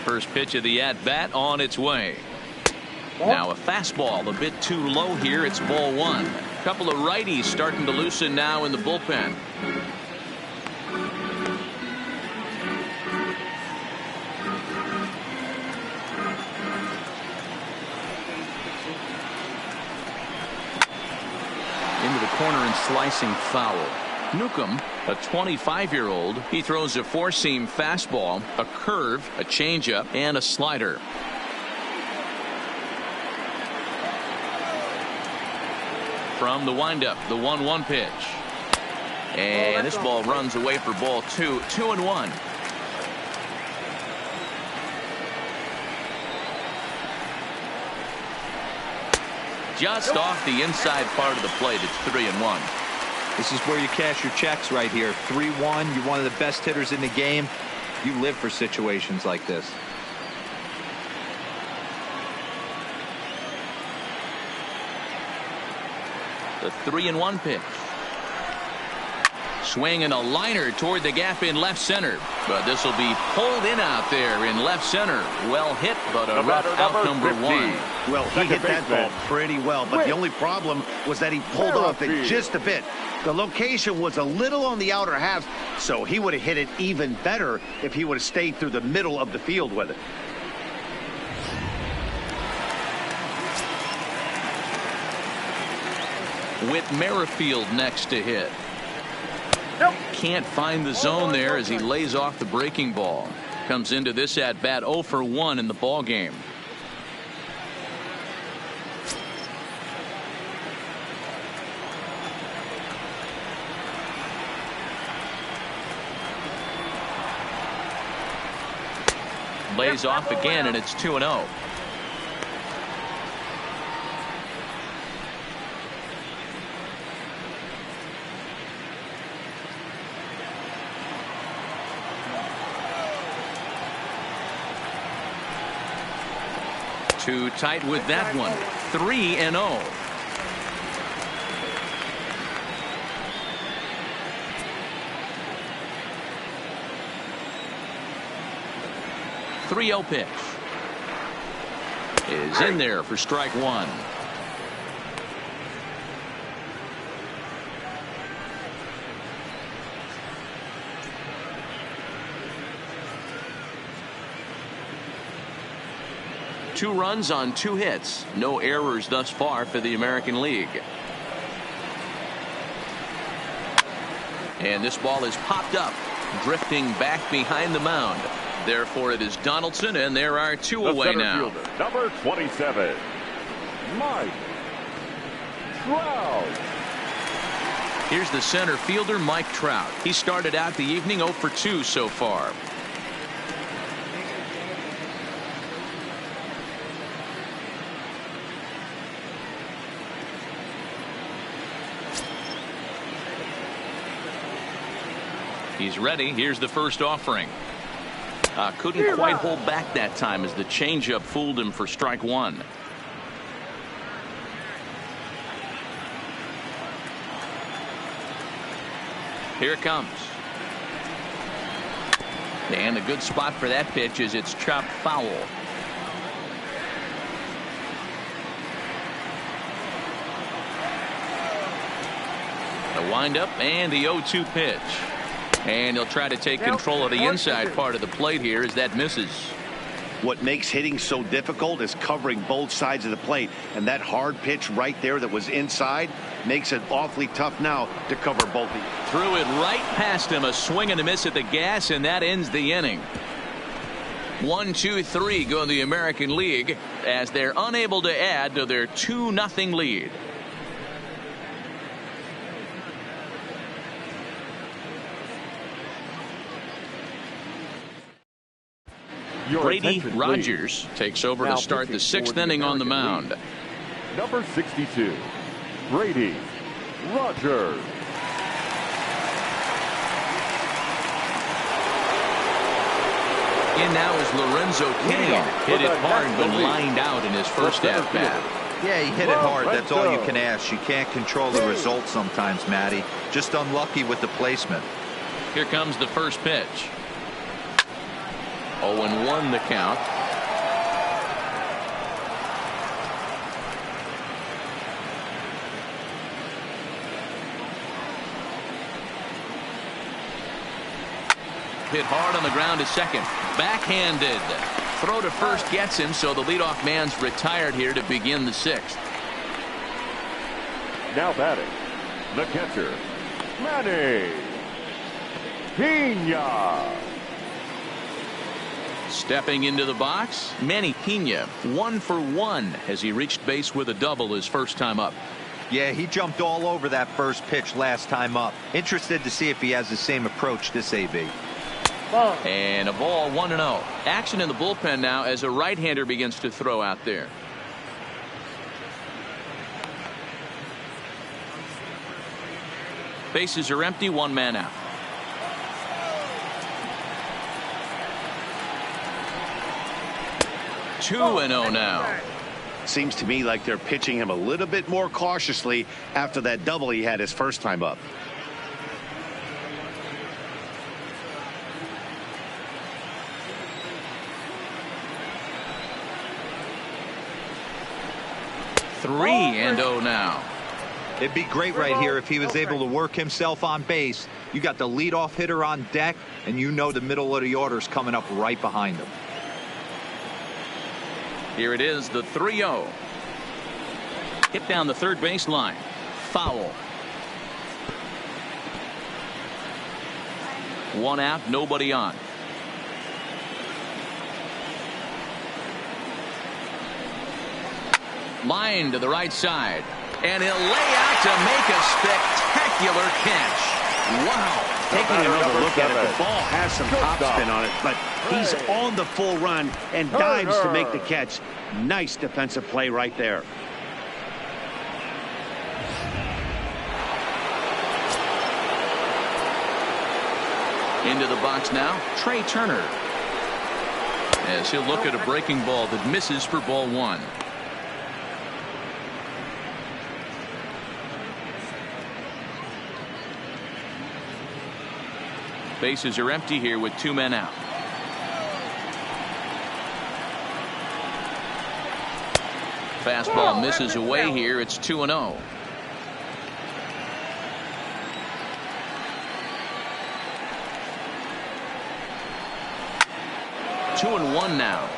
First pitch of the at-bat on its way. Now a fastball a bit too low here. It's ball 1. A couple of righties starting to loosen now in the bullpen. Into the corner and slicing foul. Newcomb, a 25-year-old, he throws a 4-seam fastball, a curve, a changeup, and a slider. From the windup, the 1-1 pitch. And this ball runs away for ball 2. 2-1. Just off the inside part of the plate. It's 3-1. This is where you cash your checks right here. 3-1. You're one of the best hitters in the game. You live for situations like this. The 3-1 pitch. Swinging a liner toward the gap in left center. But this will be pulled in out there in left center. Well hit, but a rough out number 1. Well, he hit that ball pretty well, but the only problem was that he pulled off it just a bit. The location was a little on the outer half, so he would have hit it even better if he would have stayed through the middle of the field with it. Whit Merrifield next to hit. Can't find the zone there as he lays off the breaking ball. Comes into this at bat 0 for 1 in the ball game. Lays off again, and it's 2-0. Too tight with that one. 3-0. Three 0 pitch is in there for strike 1. Two runs on 2 hits. No errors thus far for the American League. And this ball is popped up, drifting back behind the mound. Therefore, it is Donaldson, and there are 2 away now. Fielder, number 27, Mike Trout. Here's the center fielder, Mike Trout. He started out the evening 0 for 2 so far. He's ready. Here's the first offering. Couldn't quite hold back that time as the changeup fooled him for strike 1. Here it comes. And a good spot for that pitch is it's chopped foul. The windup and the 0-2 pitch. And he'll try to take control of the inside part of the plate here as that misses. What makes hitting so difficult is covering both sides of the plate, and that hard pitch right there that was inside makes it awfully tough now to cover both of you. Threw it right past him, a swing and a miss at the gas, and that ends the inning. 1-2-3 go the American League as they're unable to add to their 2-0 lead. Brady Rogers takes over to start the 6th inning on the mound. Number 62, Brady Rogers. In now is Lorenzo Cain. Hit it hard but lined out in his first at bat. Yeah, he hit it hard. That's all you can ask. You can't control the result sometimes, Matty. Just unlucky with the placement. Here comes the first pitch. 0-1 the count. Hit hard on the ground to second. Backhanded. Throw to first gets him, so the leadoff man's retired here to begin the 6th. Now batting, the catcher, Manny Piña. Stepping into the box, Manny Piña, 1 for 1 as he reached base with a double his first time up. Yeah, he jumped all over that first pitch last time up. Interested to see if he has the same approach this AB. And a ball, 1-0. Action in the bullpen now as a right-hander begins to throw out there. Bases are empty, one man out. Two and 0 now. Seems to me like they're pitching him a little bit more cautiously after that double he had his first time up. Three and 0 now. It'd be great right here if he was able to work himself on base. You got the leadoff hitter on deck, and you know the middle of the order's coming up right behind him. Here it is, the 3-0. Hit down the third baseline. Foul. One out, nobody on. Line to the right side. And he'll lay out to make a spectacular catch. Wow. Taking another look at it, the ball has some topspin on it, but he's on the full run and dives to make the catch. Nice defensive play right there. Into the box now, Trey Turner. As he'll look at a breaking ball that misses for ball one. Bases are empty here with two men out. Fastball misses away here. It's 2-0. Two and one now.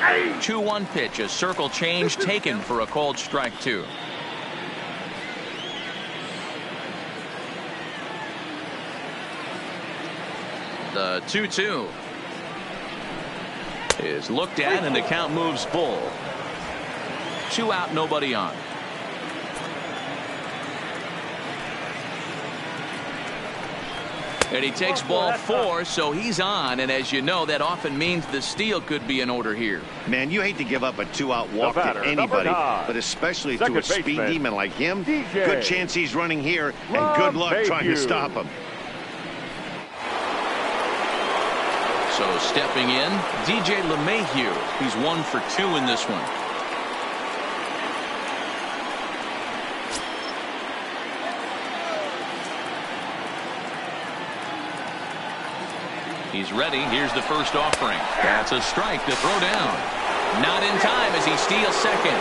A 2-1 pitch, a circle change taken for a called strike two. The 2-2 is looked at and the count moves full. Two out, nobody on. And he takes ball four, so he's on, and as you know, that often means the steal could be in order here. Man, you hate to give up a two-out walk to anybody, but especially to a speed demon like him. Good chance he's running here, and good luck trying to stop him. So stepping in, DJ LeMahieu. He's 1 for 2 in this one. He's ready. Here's the first offering. That's a strike to throw down. Not in time as he steals second.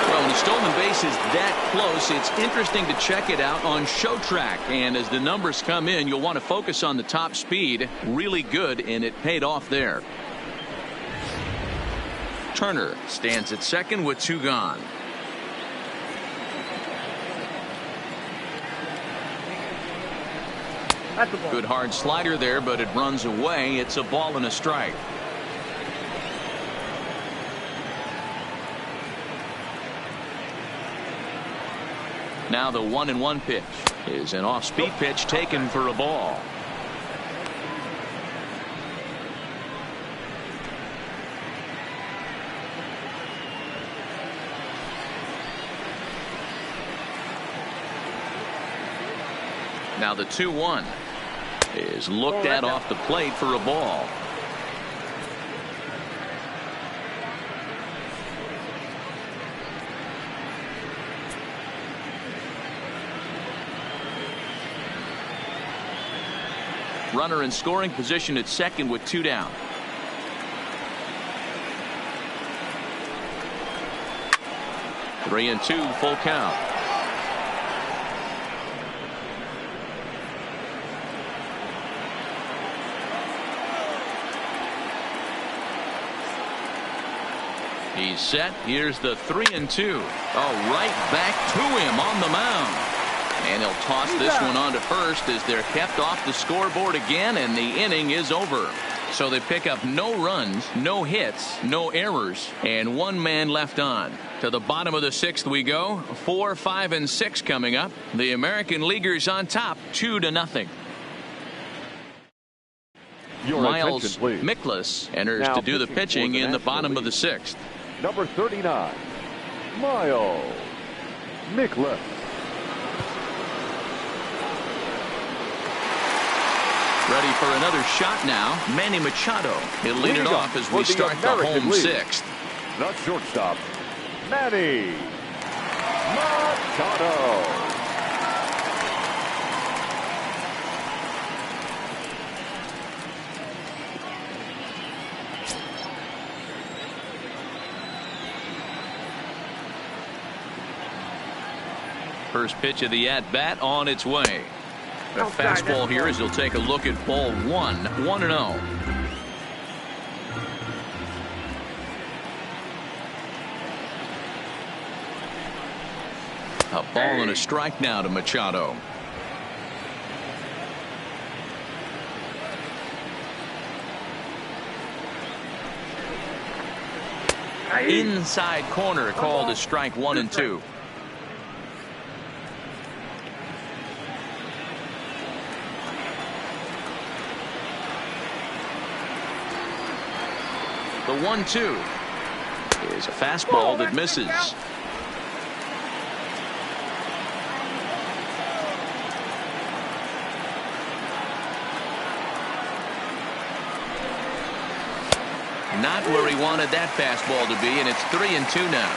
Well, when the stolen base is that close, it's interesting to check it out on ShowTrack. And as the numbers come in, you'll want to focus on the top speed. Really good, and it paid off there. Turner stands at second with two gone. Good hard slider there, but it runs away. It's a ball and a strike. Now the 1-1 pitch is an off-speed pitch taken for a ball. Now the 2-1 is looked at off the plate for a ball. Runner in scoring position at second with two down. Three and two, full count. He's set. Here's the 3-2. Oh, right back to him on the mound. And he'll toss this one on to first as they're kept off the scoreboard again, and the inning is over. So they pick up no runs, no hits, no errors, and one man left on. To the bottom of the sixth we go. 4, 5, and 6 coming up. The American Leaguers on top, 2-0. Your Miles attention, please. Mikolas enters Now to do the pitching for pitching the in the National bottom of the League. 6th. Number 39, Miles Mikolas. Ready for another shot now. Manny Machado. He'll lead it Leading off up as for we the start the American home League. 6th. The shortstop, Manny Machado. First pitch of the at-bat on its way. The Outside, fastball that's here ball. as he'll take a look at ball 1, 1-0. A ball and a strike now to Machado. Inside corner called a strike 1 and 2. The 1-2 is a fastball that misses. Not where he wanted that fastball to be, and it's 3-2 now.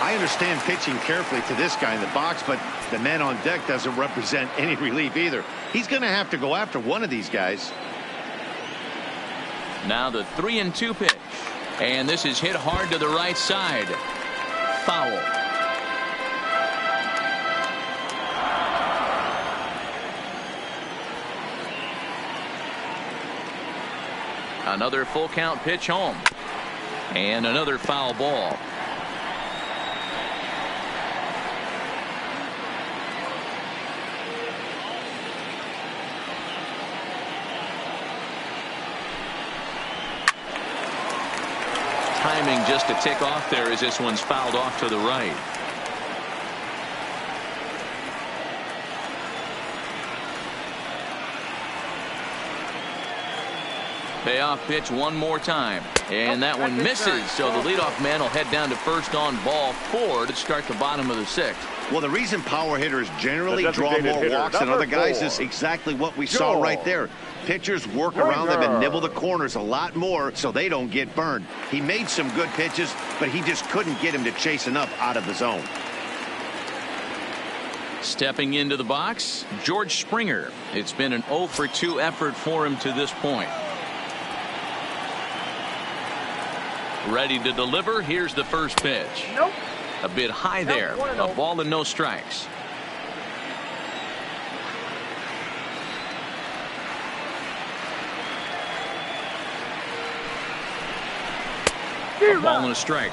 I understand pitching carefully to this guy in the box, but the man on deck doesn't represent any relief either. He's going to have to go after one of these guys. Now the 3-2 pitch, and this is hit hard to the right side. Foul. Another full count pitch home, and another foul ball. Timing just a tick off there as this one's fouled off to the right. Payoff pitch one more time, and that one misses, so the leadoff man will head down to first on ball 4 to start the bottom of the 6th. Well, the reason power hitters generally The draw designated more hitter, walks than number other guys 4. is exactly what we saw right there. Pitchers work around them and nibble the corners a lot more so they don't get burned. He made some good pitches, but he just couldn't get him to chase enough out of the zone. Stepping into the box, George Springer. It's been an 0-for-2 effort for him to this point. Ready to deliver. Here's the first pitch. Nope. A bit high there. A ball and no strikes. A ball and a strike.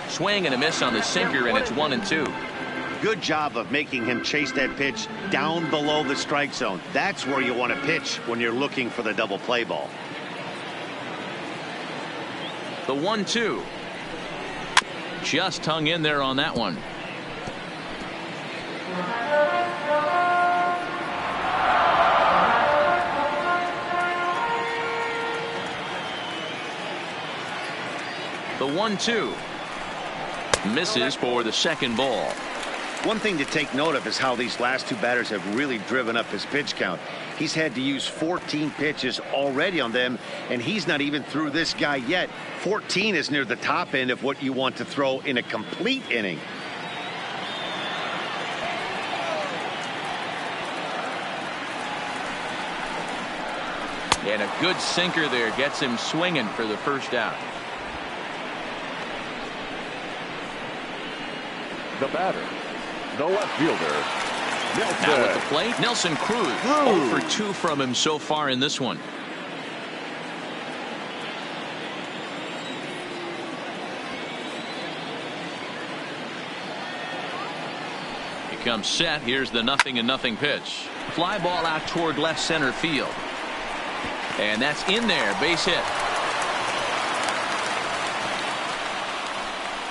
Swing and a miss on the sinker, and it's 1-2. Good job of making him chase that pitch down below the strike zone. That's where you want to pitch when you're looking for the double play ball. The 1-2. Just hung in there on that one. The 1-2. Misses for the second ball. One thing to take note of is how these last two batters have really driven up his pitch count. He's had to use 14 pitches already on them, and he's not even through this guy yet. 14 is near the top end of what you want to throw in a complete inning. And a good sinker there gets him swinging for the first out. The batter, the left fielder, Nelson. Now at the plate, Nelson Cruz. 0-for-2 from him so far in this one. He comes set. Here's the 0-0 pitch. Fly ball out toward left center field. And that's in there. Base hit.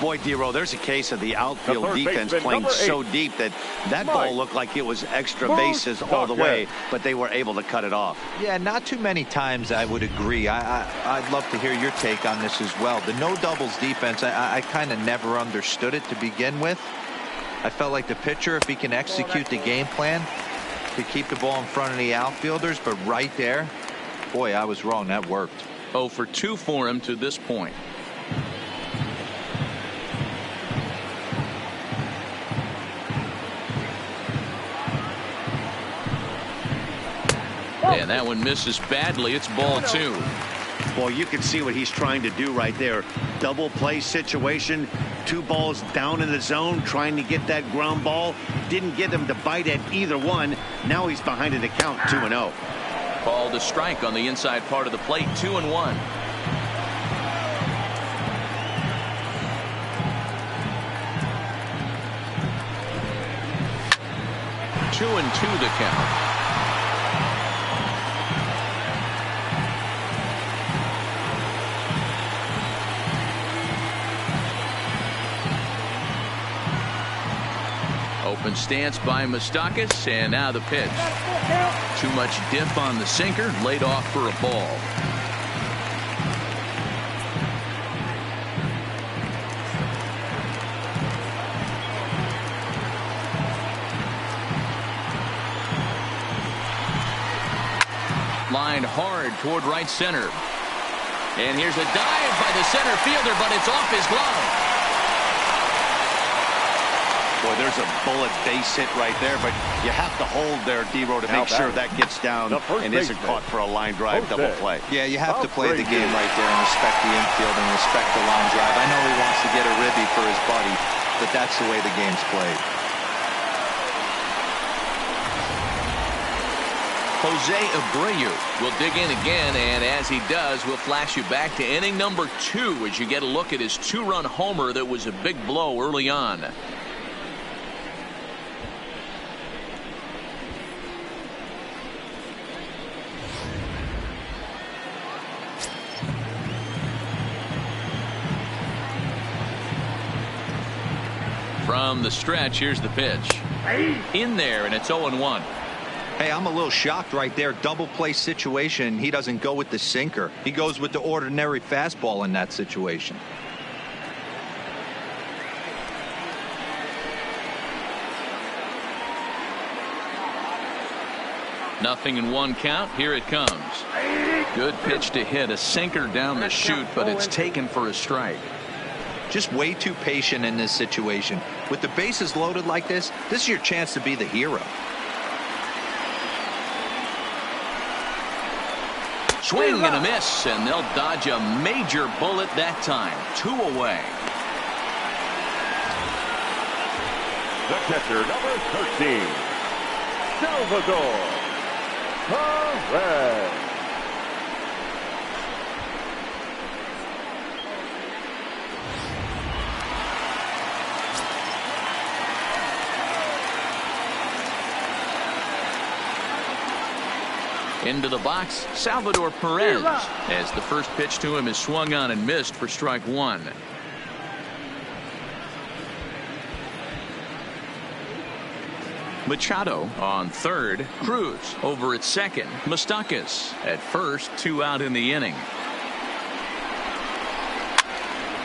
Boy, D-Row, there's a case of the outfield third defense baseman, playing number 8, so deep that Mike ball looked like it was extra bases all the way, but they were able to cut it off. Yeah, not too many times I would agree. I'd love to hear your take on this as well. The no doubles defense, I kind of never understood it to begin with. I felt like the pitcher, if he can execute the game plan, could keep the ball in front of the outfielders, but right there, boy, I was wrong. That worked. 0 for 2 for him to this point. And that one misses badly. It's ball 2. Boy, you can see what he's trying to do right there. Double play situation. 2 balls down in the zone, trying to get that ground ball. Didn't get him to bite at either one. Now he's behind in the count, 2-0. Called a strike on the inside part of the plate. 2-1. Two and 2 the count. Open stance by Moustakas, and now the pitch. Too much dip on the sinker, laid off for a ball. Lined hard toward right center. And here's a dive by the center fielder, but it's off his glove. Boy, there's a bullet base hit right there, but you have to hold there, D-Row, to make sure that gets down and isn't caught for a line drive double play. Yeah, you have to play the game right there and respect the infield and respect the line drive. I know he wants to get a ribby for his buddy, but that's the way the game's played. Jose Abreu will dig in again, and as he does, we'll flash you back to inning number 2 as you get a look at his 2-run homer that was a big blow early on. From the stretch, here's the pitch. In there, and it's 0-1. Hey, I'm a little shocked right there. Double play situation. He doesn't go with the sinker. He goes with the ordinary fastball in that situation. Nothing in 1 count. Here it comes. Good pitch to hit. A sinker down the chute, but it's taken for a strike. Just way too patient in this situation. With the bases loaded like this is your chance to be the hero. Swing and a miss, and they'll dodge a major bullet that time. 2 away. The catcher, number 13, Salvador Perez. Into the box, Salvador Perez, as the first pitch to him is swung on and missed for strike 1. Machado on third. Cruz over at second. Moustakas at first. 2 out in the inning.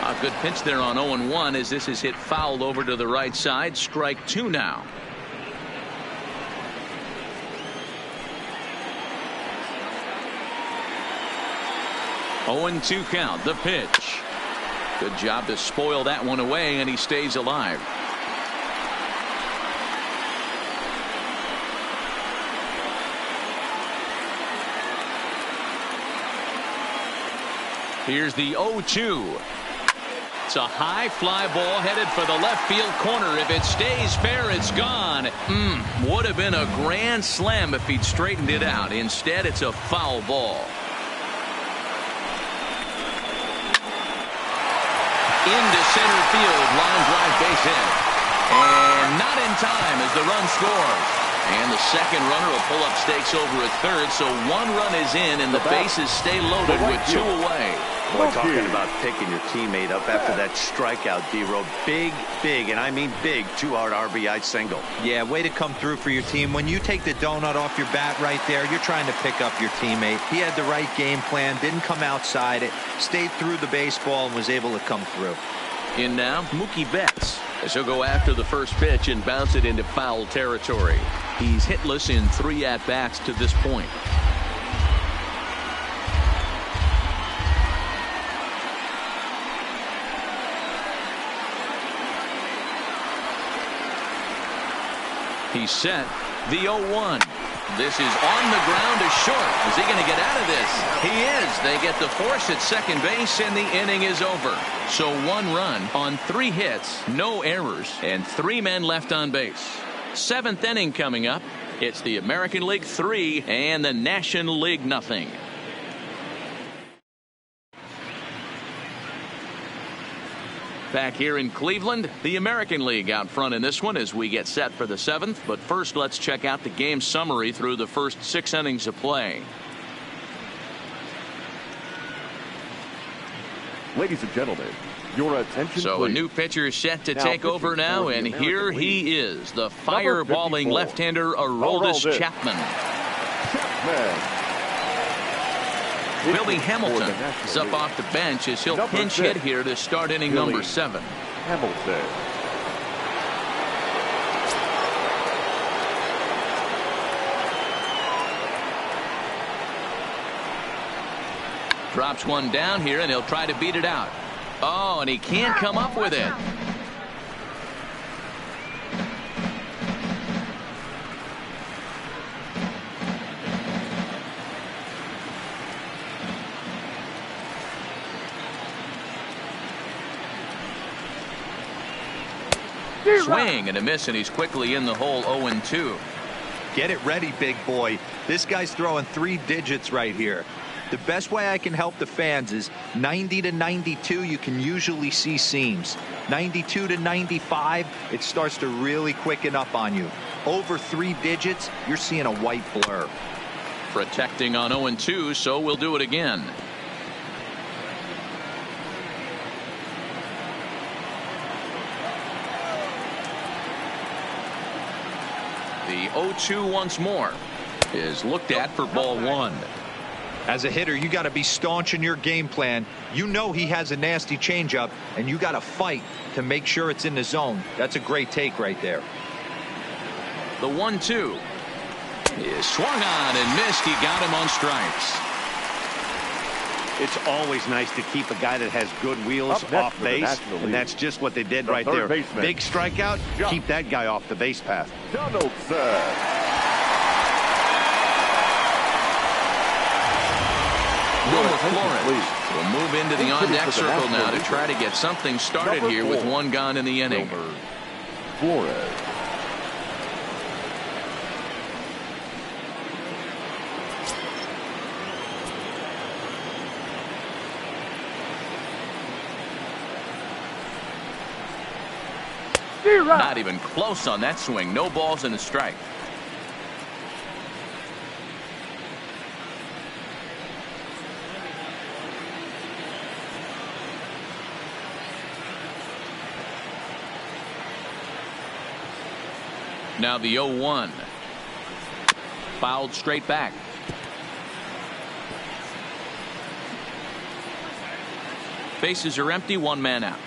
A good pitch there on 0-1 as this is hit fouled over to the right side. Strike 2 now. 0-2 count. The pitch. Good job to spoil that one away, and he stays alive. Here's the 0-2. It's a high fly ball headed for the left field corner. If it stays fair, it's gone. Would have been a grand slam if he'd straightened it out. Instead, it's a foul ball. Into center field, line drive base hit. And not in time as the run scores. And the second runner will pull up stakes over at third, so 1 run is in and the bases stay loaded with 2 away. Boy, talking about picking your teammate up after that strikeout, D-Row. Big, and I mean big, 2-out RBI single. Yeah, way to come through for your team. When you take the donut off your bat right there, you're trying to pick up your teammate. He had the right game plan, didn't come outside it, stayed through the baseball, and was able to come through. In now, Mookie Betts, as he'll go after the first pitch and bounce it into foul territory. He's hitless in 3 at-bats to this point. He's set. The 0-1. This is on the ground to short. Is he going to get out of this? He is. They get the force at second base, and the inning is over. So 1 run on 3 hits, no errors, and 3 men left on base. 7th inning coming up. It's the American League 3 and the National League nothing. Back here in Cleveland, the American League out front in this one as we get set for the 7th. But first, let's check out the game summary through the first 6 innings of play. Ladies and gentlemen, your attention, So please. a new pitcher set to Now take over pitching now, for the and American here he League. is, the fireballing 54, left-hander Aroldis Aroldis Chapman. Chapman. Billy Pitching for Hamilton the National is up League. off the bench as he'll Number pinch 6, hit here to start inning Billy number 7. Hamilton. Drops one down here, and he'll try to beat it out. Oh, and he can't come up with it. Swing and a miss, and he's quickly in the hole. 0-2. Get it ready, big boy. This guy's throwing 3 digits right here. The best way I can help the fans is 90 to 92, you can usually see seams. 92 to 95, it starts to really quicken up on you. Over 3 digits, you're seeing a white blur. Protecting on 0-2, so we'll do it again. The 0-2 once more is looked at for ball 1. As a hitter, you got to be staunch in your game plan. You know he has a nasty changeup, and you got to fight to make sure it's in the zone. That's a great take right there. The 1-2 is swung on and missed. He got him on strikes. It's always nice to keep a guy that has good wheels Up next off for the base, National and League, that's just what they did the right third there. baseman, Big strikeout, John. keep that guy off the base path. Donaldson. Wilmer Flores will move into the on-deck circle now to try to get something started Number here with 4, 1 gone in the inning. Wilmer Flores. Not even close on that swing. No balls and a strike. Now the 0-1. Fouled straight back. Bases are empty, 1 man out.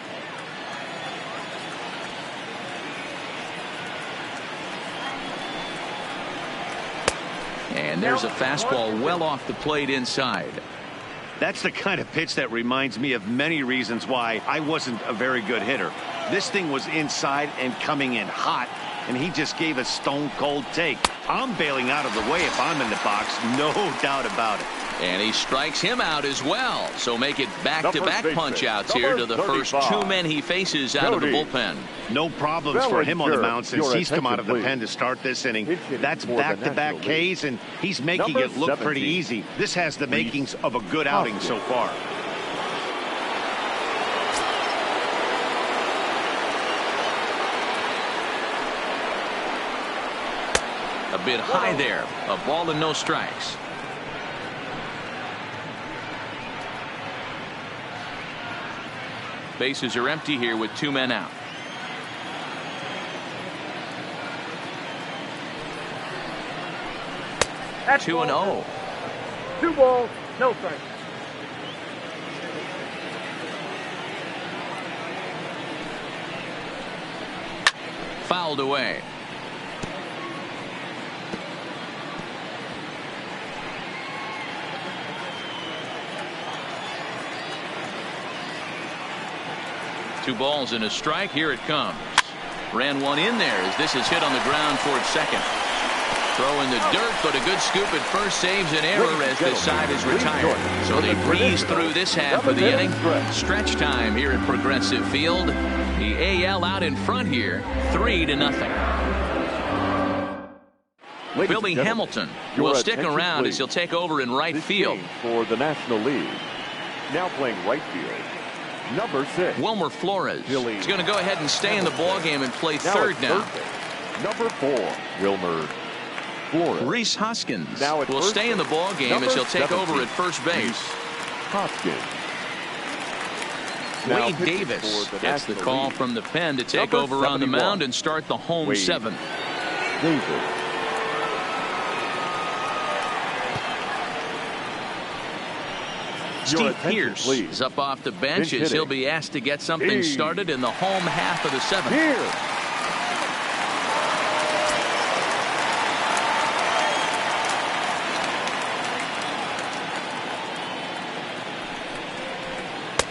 And there's a fastball well off the plate inside. That's the kind of pitch that reminds me of many reasons why I wasn't a very good hitter. This thing was inside and coming in hot, and he just gave a stone cold take. I'm bailing out of the way if I'm in the box, no doubt about it. And he strikes him out as well. So make it back-to-back punch outs here to the first 2 men he faces out of the bullpen. No problems for him on the Bellinger, mound since your he's come out of the attention, pen to start this inning. Pitching That's for the back-to-back National League. Ks, and he's making Number it look pretty 17, easy. This has the makings of a good outing so far. A bit high there. A ball and no strikes. Bases are empty here with 2 men out. That's 2-0. 2 balls, no strikes. Fouled away. Two balls and a strike. Here it comes. Ran one in there as this is hit on the ground towards second. Throw in the dirt, but a good scoop at first saves an error as this side is retired. So they breeze through this half of the inning. Stretch time here at Progressive Field. The AL out in front here, 3-0. Billy Hamilton will stick around as he'll take over in right field. For the National League. Now playing right field, number 6. Wilmer Flores is going to go ahead and stay in the ballgame and play third now. Number 4, Wilmer Flores. Reese Hoskins Now at will first stay in the ball game as he'll take 17, over at first base. Hoskins. Now Wade pitching Davis for the gets the National call League. from the pen to take Number over on the 71. mound and start the home Wade 7th. Davis. Your Steve attention, Pierce please. is up off the bench Pinch as he'll hitting. be asked to get something Hey. started in the home half of the 7th. Here.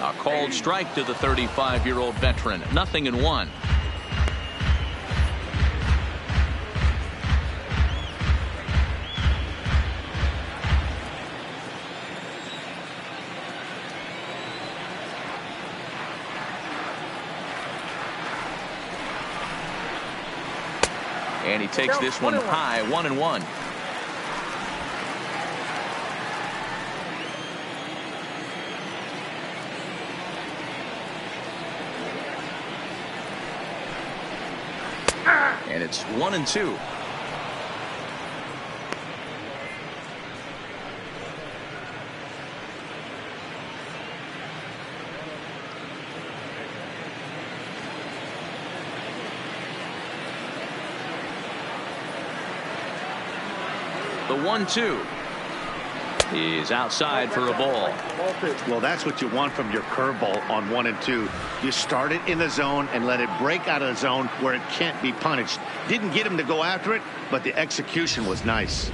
A called strike to the 35-year-old veteran. 0-1. And he takes this one high, 1-1. And it's 1-2. The 1-2 is outside for a ball. Well, that's what you want from your curveball on 1 and 2. You start it in the zone and let it break out of the zone where it can't be punished. Didn't get him to go after it, but the execution was nice.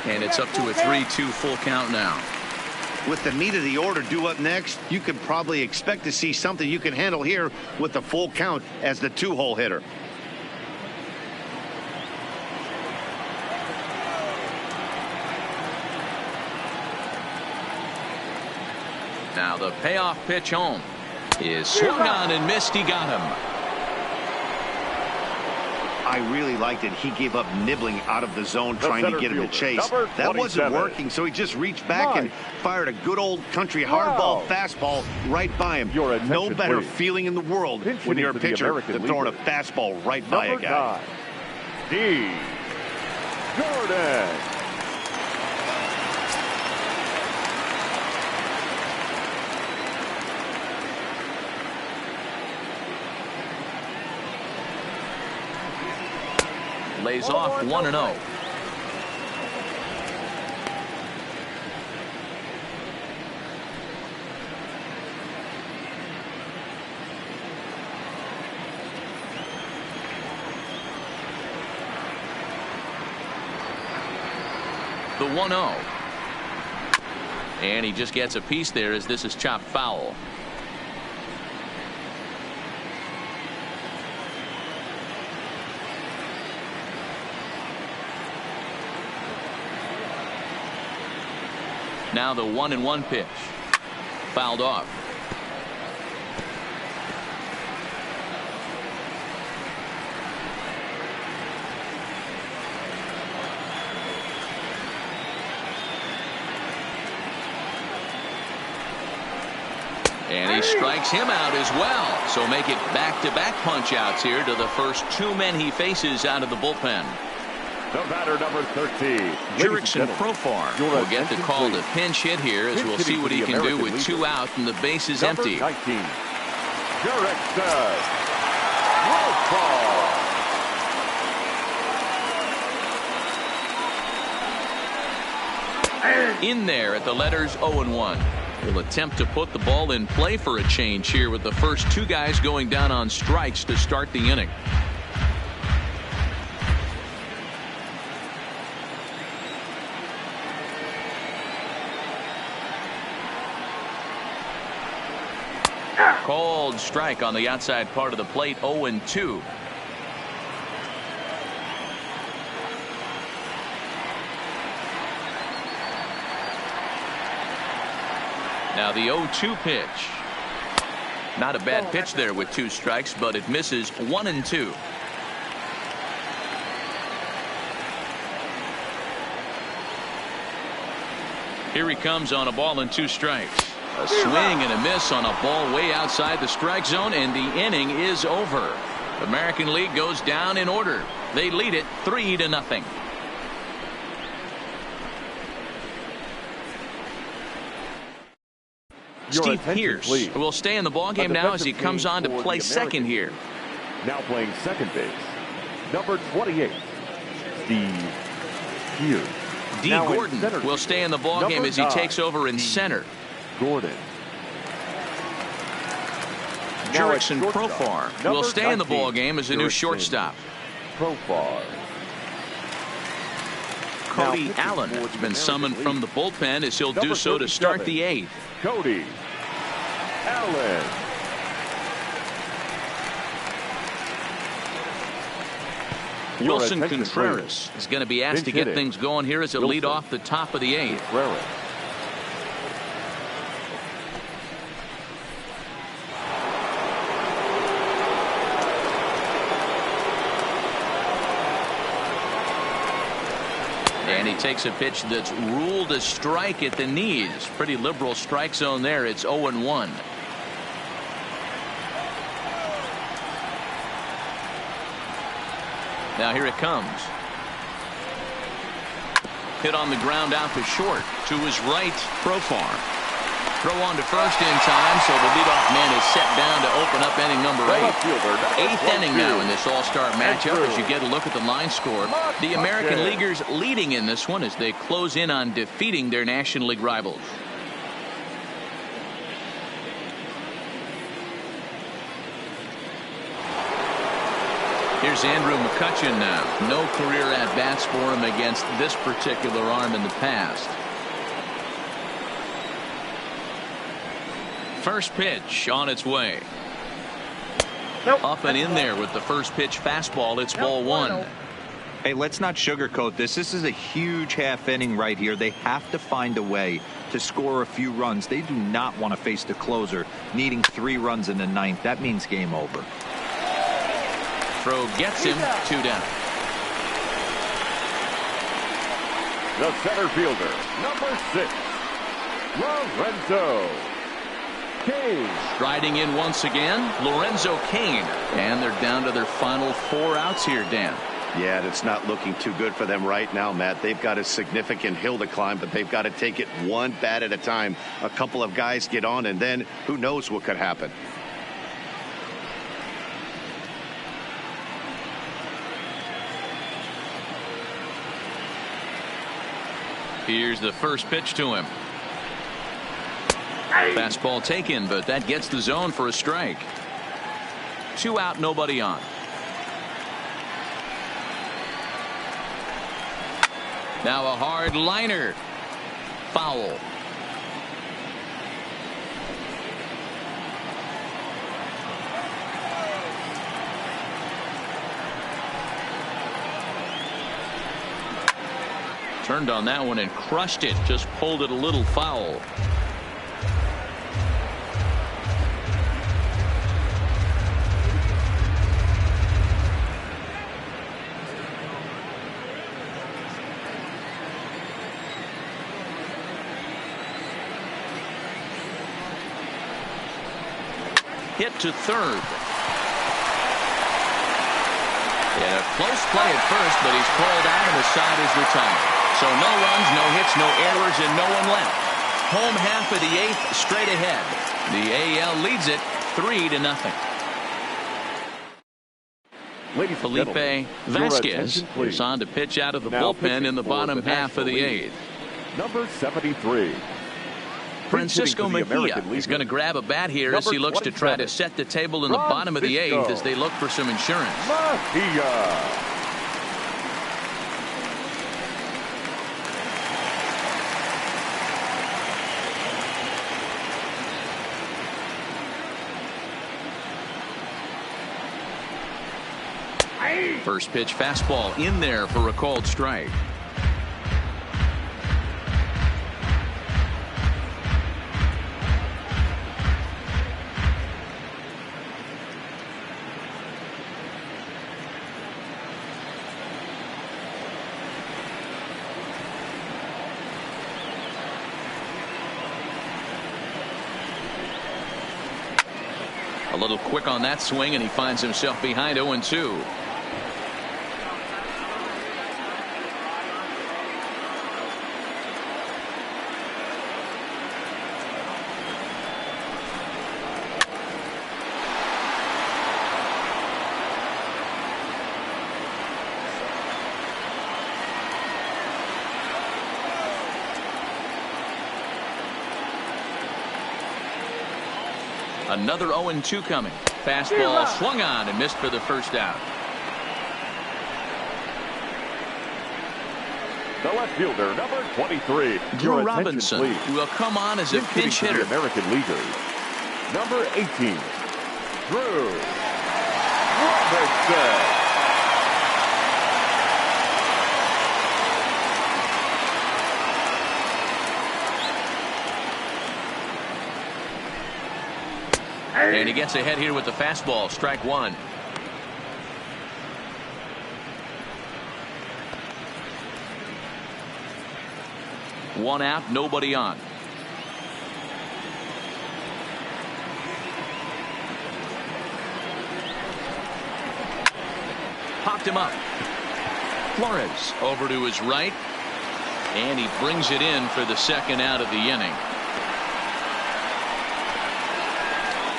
And it's up to a 3-2 full count now. With the meat of the order due up next, you could probably expect to see something you can handle here with the full count as the 2-hole hitter. Now the payoff pitch home is swung on and missed. He got him. I really liked it. He gave up nibbling out of the zone trying to get him to chase. That wasn't working, so he just reached back and fired a good old country hardball fastball right by him. No better feeling in the world when you're a pitcher than throwing a fastball right by a guy. D. Jordan. Lays off 1-0. The 1-0. And he just gets a piece there as this is chopped foul. Now the 1-1 pitch. Fouled off. And he strikes him out as well. So make it back-to-back punch-outs here to the first 2 men he faces out of the bullpen. The batter, number 13. Jurickson Profar will get the call to pinch hit here, as we'll see what he can do with 2 out and the base is empty. 19. Jurickson Profar. In there at the letters 0-1. Will attempt to put the ball in play for a change here with the first 2 guys going down on strikes to start the inning. Called strike on the outside part of the plate. 0-2. Now the 0-2 pitch. Not a bad pitch there with 2 strikes, but it misses. 1-2. Here he comes on a ball and 2 strikes. A swing and a miss on a ball way outside the strike zone, and the inning is over. American League goes down in order. They lead it 3-0. Steve Pearce will stay in the ballgame now as he comes on to play second here. Now playing second base, number 28, Steve Pearce. D. Gordon will stay in the ballgame as he takes over in center. Gordon. Jurickson Profar will stay in the ballgame as a new shortstop. Profar. Cody Allen has been summoned from the bullpen as he'll do so to start the 8th. Cody Allen. Wilson Contreras is going to be asked to get things going here as a lead off the top of the 8th. And he takes a pitch that's ruled a strike at the knees. Pretty liberal strike zone there. It's 0-1. Now here it comes. Hit on the ground out to short. To his right, Profar. Throw on to first in time, so the leadoff man is set down to open up inning number 8. 8th inning now in this all-star matchup as you get a look at the line score. The American Leaguers leading in this one as they close in on defeating their National League rivals. Here's Andrew McCutchen now. No career at-bats for him against this particular arm in the past. First pitch on its way. Up and in there with the first pitch fastball. It's ball 1. Hey, let's not sugarcoat this. This is a huge half inning right here. They have to find a way to score a few runs. They do not want to face the closer needing 3 runs in the 9th. That means game over. Throw gets him. 2 down. The center fielder, number 6, Lorenzo Cain. Striding in once again, Lorenzo Cain. And they're down to their final 4 outs here, Dan. Yeah, it's not looking too good for them right now, Matt. They've got a significant hill to climb, but they've got to take it one bat at a time. A couple of guys get on, and then who knows what could happen. Here's the first pitch to him. Fastball taken, but that gets the zone for a strike. 2 out, nobody on. Now a hard liner. Foul. Turned on that one and crushed it. Just pulled it a little foul. hit to third. Yeah, close play at first, but he's called out and the side is retired. So no runs, no hits, no errors, and no one left. Home half of the 8th, straight ahead. The AL leads it 3-0. Felipe Vasquez is on to pitch out of the bullpen in the bottom half of the 8th. Number 73. Francisco Mejia is going to grab a bat here as he looks to try to set the table in the bottom of the 8th as they look for some insurance. Mejia. First pitch fastball in there for a called strike. A little quick on that swing, and he finds himself behind 0-2. Another 0-2 coming. Fastball swung on and missed for the first out. The left fielder, number 23. Drew Robinson will come on as a pinch hitter. The American leaguers. Number 18. Drew Robinson. And he gets ahead here with the fastball. Strike one. One out, nobody on. Popped him up. Flores over to his right. And he brings it in for the second out of the inning.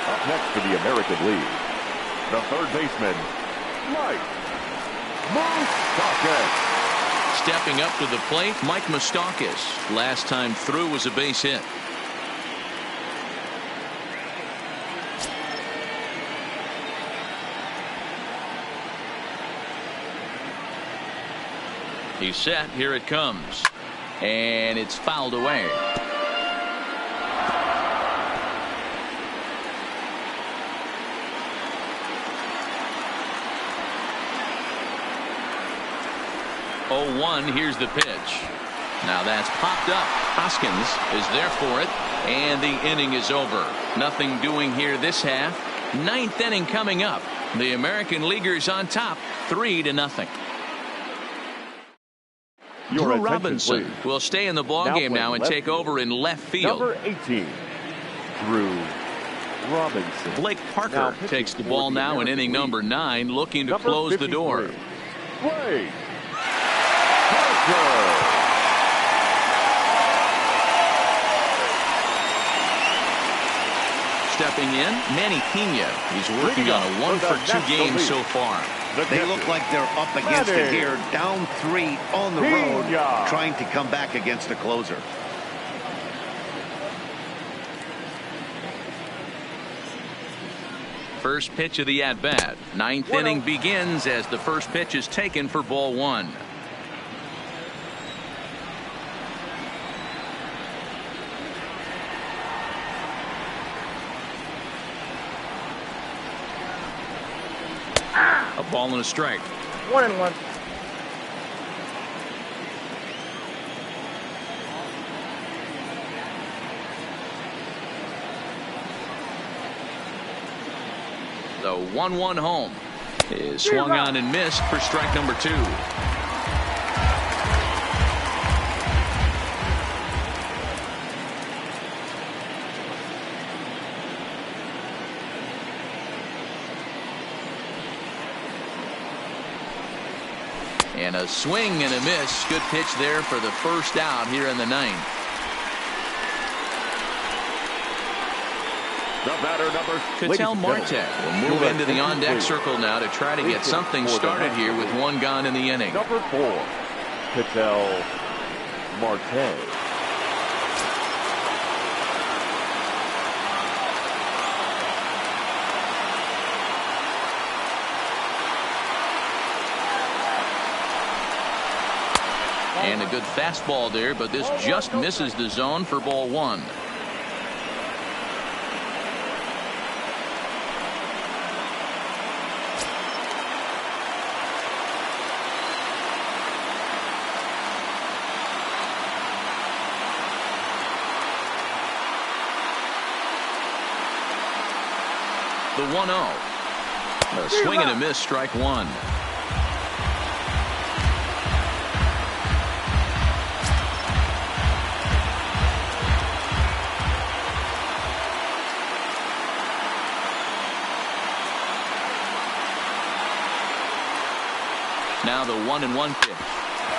Up next for the American League, the third baseman, Mike Moustakas. Stepping up to the plate, Mike Moustakas. Last time through was a base hit. He's set. Here it comes. And it's fouled away. Here's the pitch. Now that's popped up. Hoskins is there for it, and the inning is over. Nothing doing here this half. Ninth inning coming up. The American Leaguers on top, 3-0. Drew Robinson will stay in the ballgame now and take over in left field. Number 18, Drew Robinson. Blake Parker takes the ball now in inning number 9, looking to close the door. Blake Parker. Stepping in, Manny Pena. He's working on a 1-for-2 game so far. They look like they're up against it here, down 3 on the road, trying to come back against the closer. First pitch of the at-bat. Ninth inning begins as the first pitch is taken for ball 1. A ball and a strike. 1-1. The 1-1 home is swung on and missed for strike number 2. And a swing and a miss. Good pitch there for the first out here in the ninth. The batter, number Ketel Marte will move into the on-deck circle now to try to get something started here with one gone in the inning. Number 4, Ketel Marte. And a good fastball there, but this just misses the zone for ball 1. The 1-0. A swing and a miss, strike 1. Now the 1-1 pitch.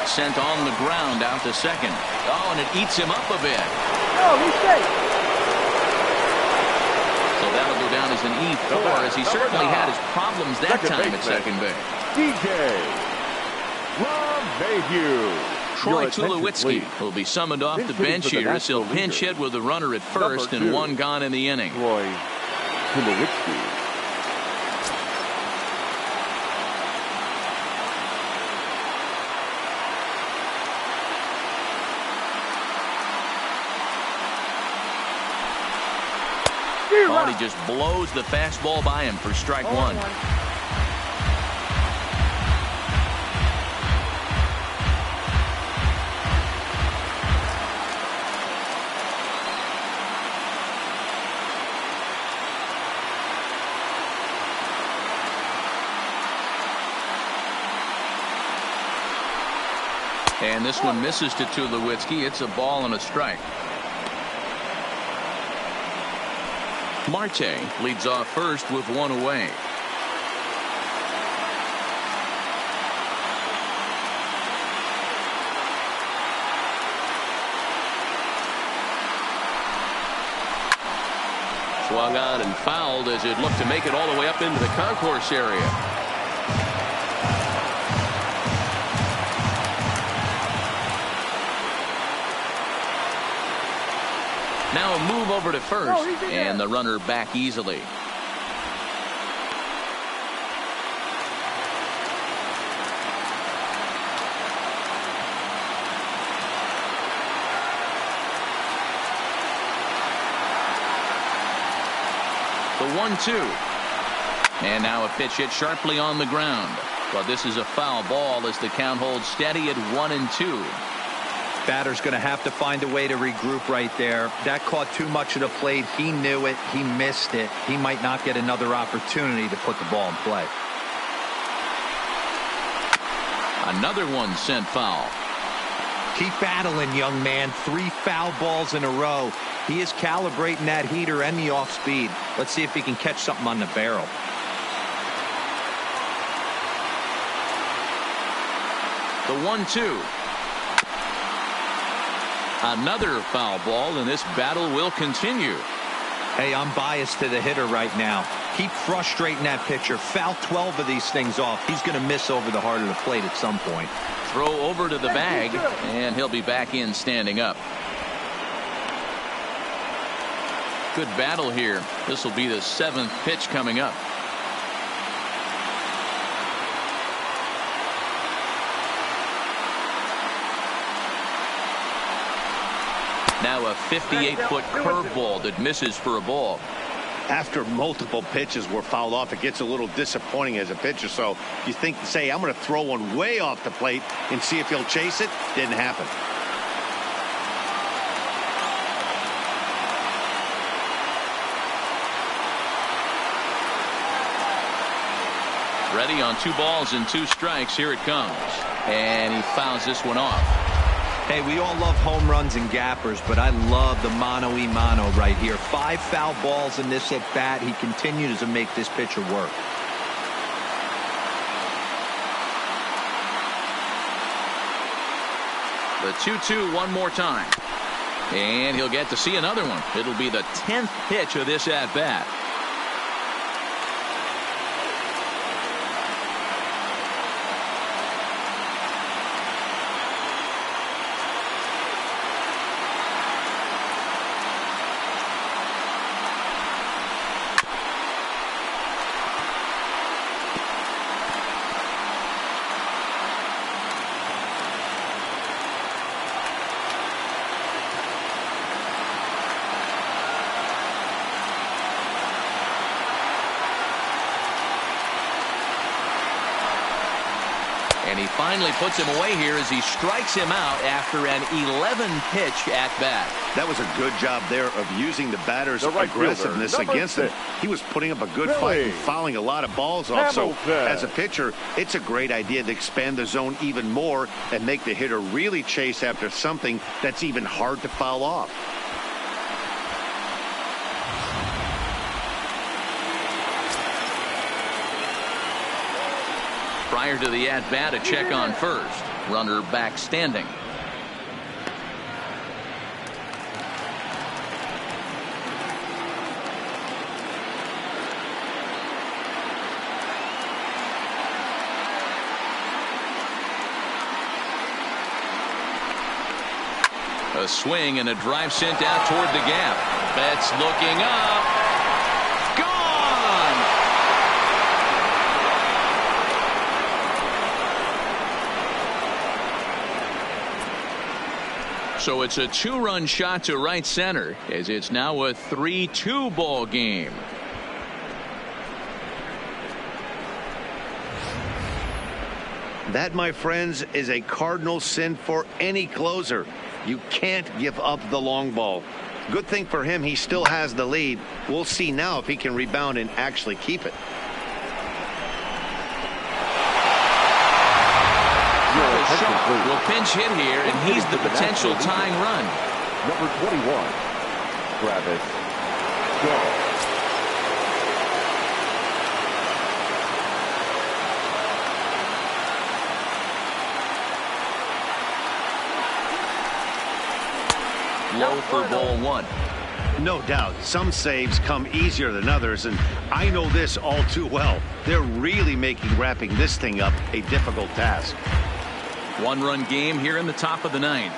Sent on the ground out to second. Oh, and it eats him up a bit. Oh, he's safe. So that'll go down as an E4, as he certainly had his problems that time at second base. DJ LeMahieu. Troy Tulowitzki will be summoned off the bench here as he'll pinch hit with a runner at first and one gone in the inning. Troy Tulowitzki. Oh, and he just blows the fastball by him for strike 1. And this one misses to Tulowitzki. It's a ball and a strike. Marte leads off first with one away. Swung on and fouled as it looked to make it all the way up into the concourse area. Now a move over to first, and the runner back easily. The 1-2. And now a pitch hit sharply on the ground. But this is a foul ball as the count holds steady at 1-2. Batter's going to have to find a way to regroup right there. That caught too much of the plate. He knew it. He missed it. He might not get another opportunity to put the ball in play. Another one sent foul. Keep battling, young man. 3 foul balls in a row. He is calibrating that heater and the off speed. Let's see if he can catch something on the barrel. The 1-2. Another foul ball, and this battle will continue. Hey, I'm biased to the hitter right now. Keep frustrating that pitcher. Foul 12 of these things off. He's going to miss over the heart of the plate at some point. Throw over to the bag, and he'll be back in standing up. Good battle here. This will be the 7th pitch coming up. Now a 58-foot curveball that misses for a ball. After multiple pitches were fouled off, it gets a little disappointing as a pitcher. So you think, say, I'm going to throw one way off the plate and see if he'll chase it. Didn't happen. Ready on 2 balls and 2 strikes. Here it comes. And he fouls this one off. Hey, we all love home runs and gappers, but I love the mano-y-mano right here. 5 foul balls in this at-bat. He continues to make this pitcher work. The 2-2 one more time. And he'll get to see another one. It'll be the 10th pitch of this at-bat. And he finally puts him away here as he strikes him out after an 11-pitch at-bat. That was a good job there of using the batter's The right aggressiveness fielder, against him. 6. He was putting up a good Billy fight and fouling a lot of balls off. So Hamilton. as a pitcher, it's a great idea to expand the zone even more and make the hitter really chase after something that's even hard to foul off. Prior to the at-bat, a check on first. Runner back standing. A swing and a drive sent out toward the gap. Betts looking up. Gone! So it's a 2-run shot to right center as it's now a 3-2 ball game. That, my friends, is a cardinal sin for any closer. You can't give up the long ball. Good thing for him, he still has the lead. We'll see now if he can rebound and actually keep it. Will pinch hit here, and he's the potential tying run. Number 21, Travis Shaw. Low for ball one. No doubt, some saves come easier than others, and I know this all too well. They're really making wrapping this thing up a difficult task. 1-run game here in the top of the 9th.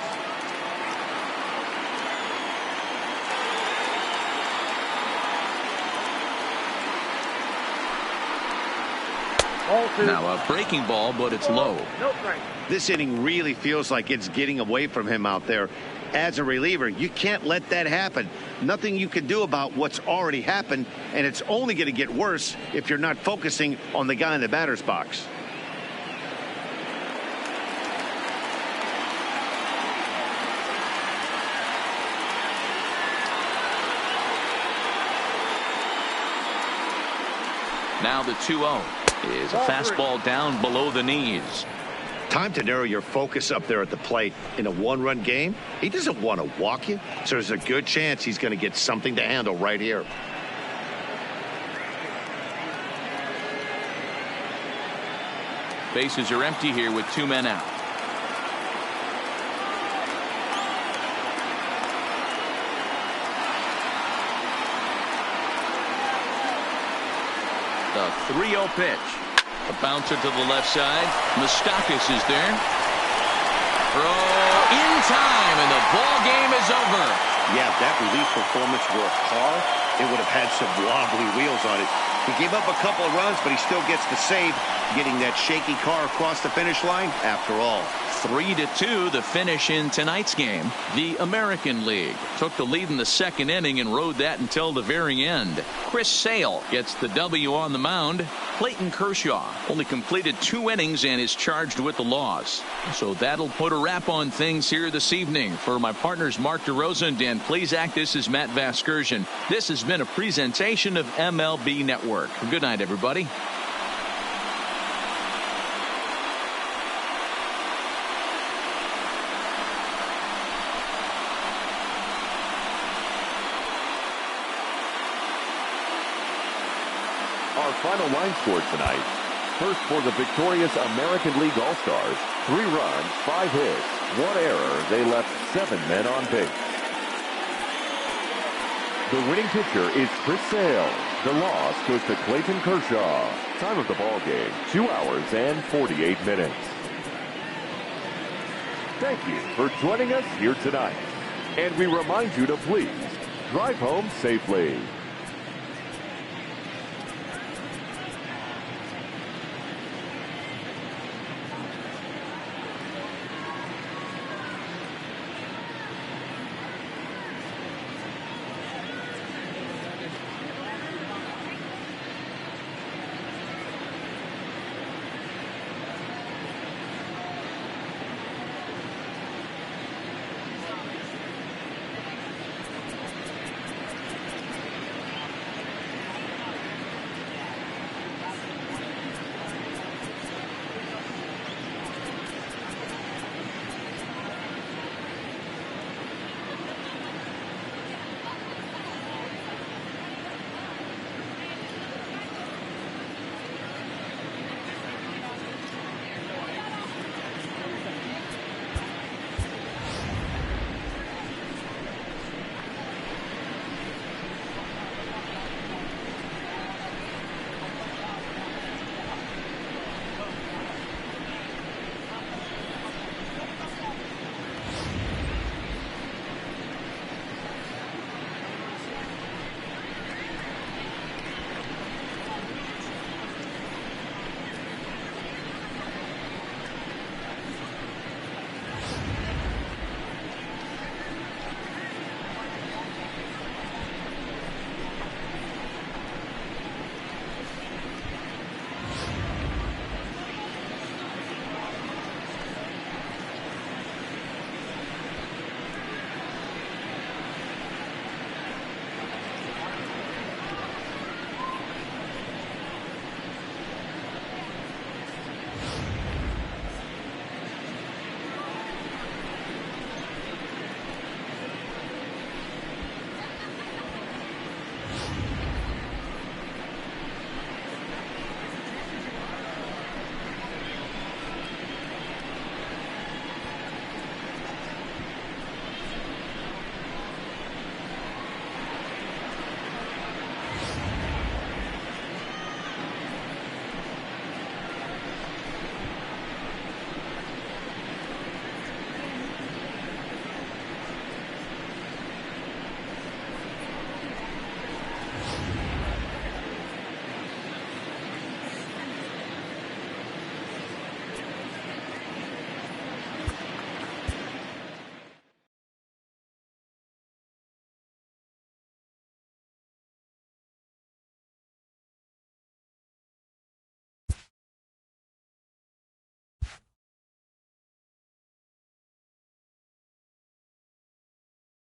Now a breaking ball, but it's low. No strike. This inning really feels like it's getting away from him out there. As a reliever, you can't let that happen. Nothing you can do about what's already happened, and it's only going to get worse if you're not focusing on the guy in the batter's box. Now the 2-0 is a fastball down below the knees. Time to narrow your focus up there at the plate. In a 1-run game, he doesn't want to walk you, so there's a good chance he's going to get something to handle right here. Bases are empty here with 2 men out. The 3-0 pitch. A bouncer to the left side. Moustakas is there. Throw in time, and the ball game is over. Yeah, if that relief performance were a car, it would have had some wobbly wheels on it. He gave up a couple of runs, but he still gets the save, getting that shaky car across the finish line after all. 3-2 the finish in tonight's game. The American League took the lead in the 2nd inning and rode that until the very end. Chris Sale gets the W on the mound. Clayton Kershaw only completed 2 innings and is charged with the loss. So that'll put a wrap on things here this evening. For my partners Mark DeRosa and Dan Plesac, this is Matt Vasgersian. This has been a presentation of MLB Network. Good night, everybody. Our final line score tonight, first for the victorious American League All-Stars. 3 runs, 5 hits, 1 error. They left 7 men on base. The winning pitcher is Chris Sale. The loss goes to Clayton Kershaw. Time of the ball game, 2 hours and 48 minutes. Thank you for joining us here tonight. And we remind you to please drive home safely.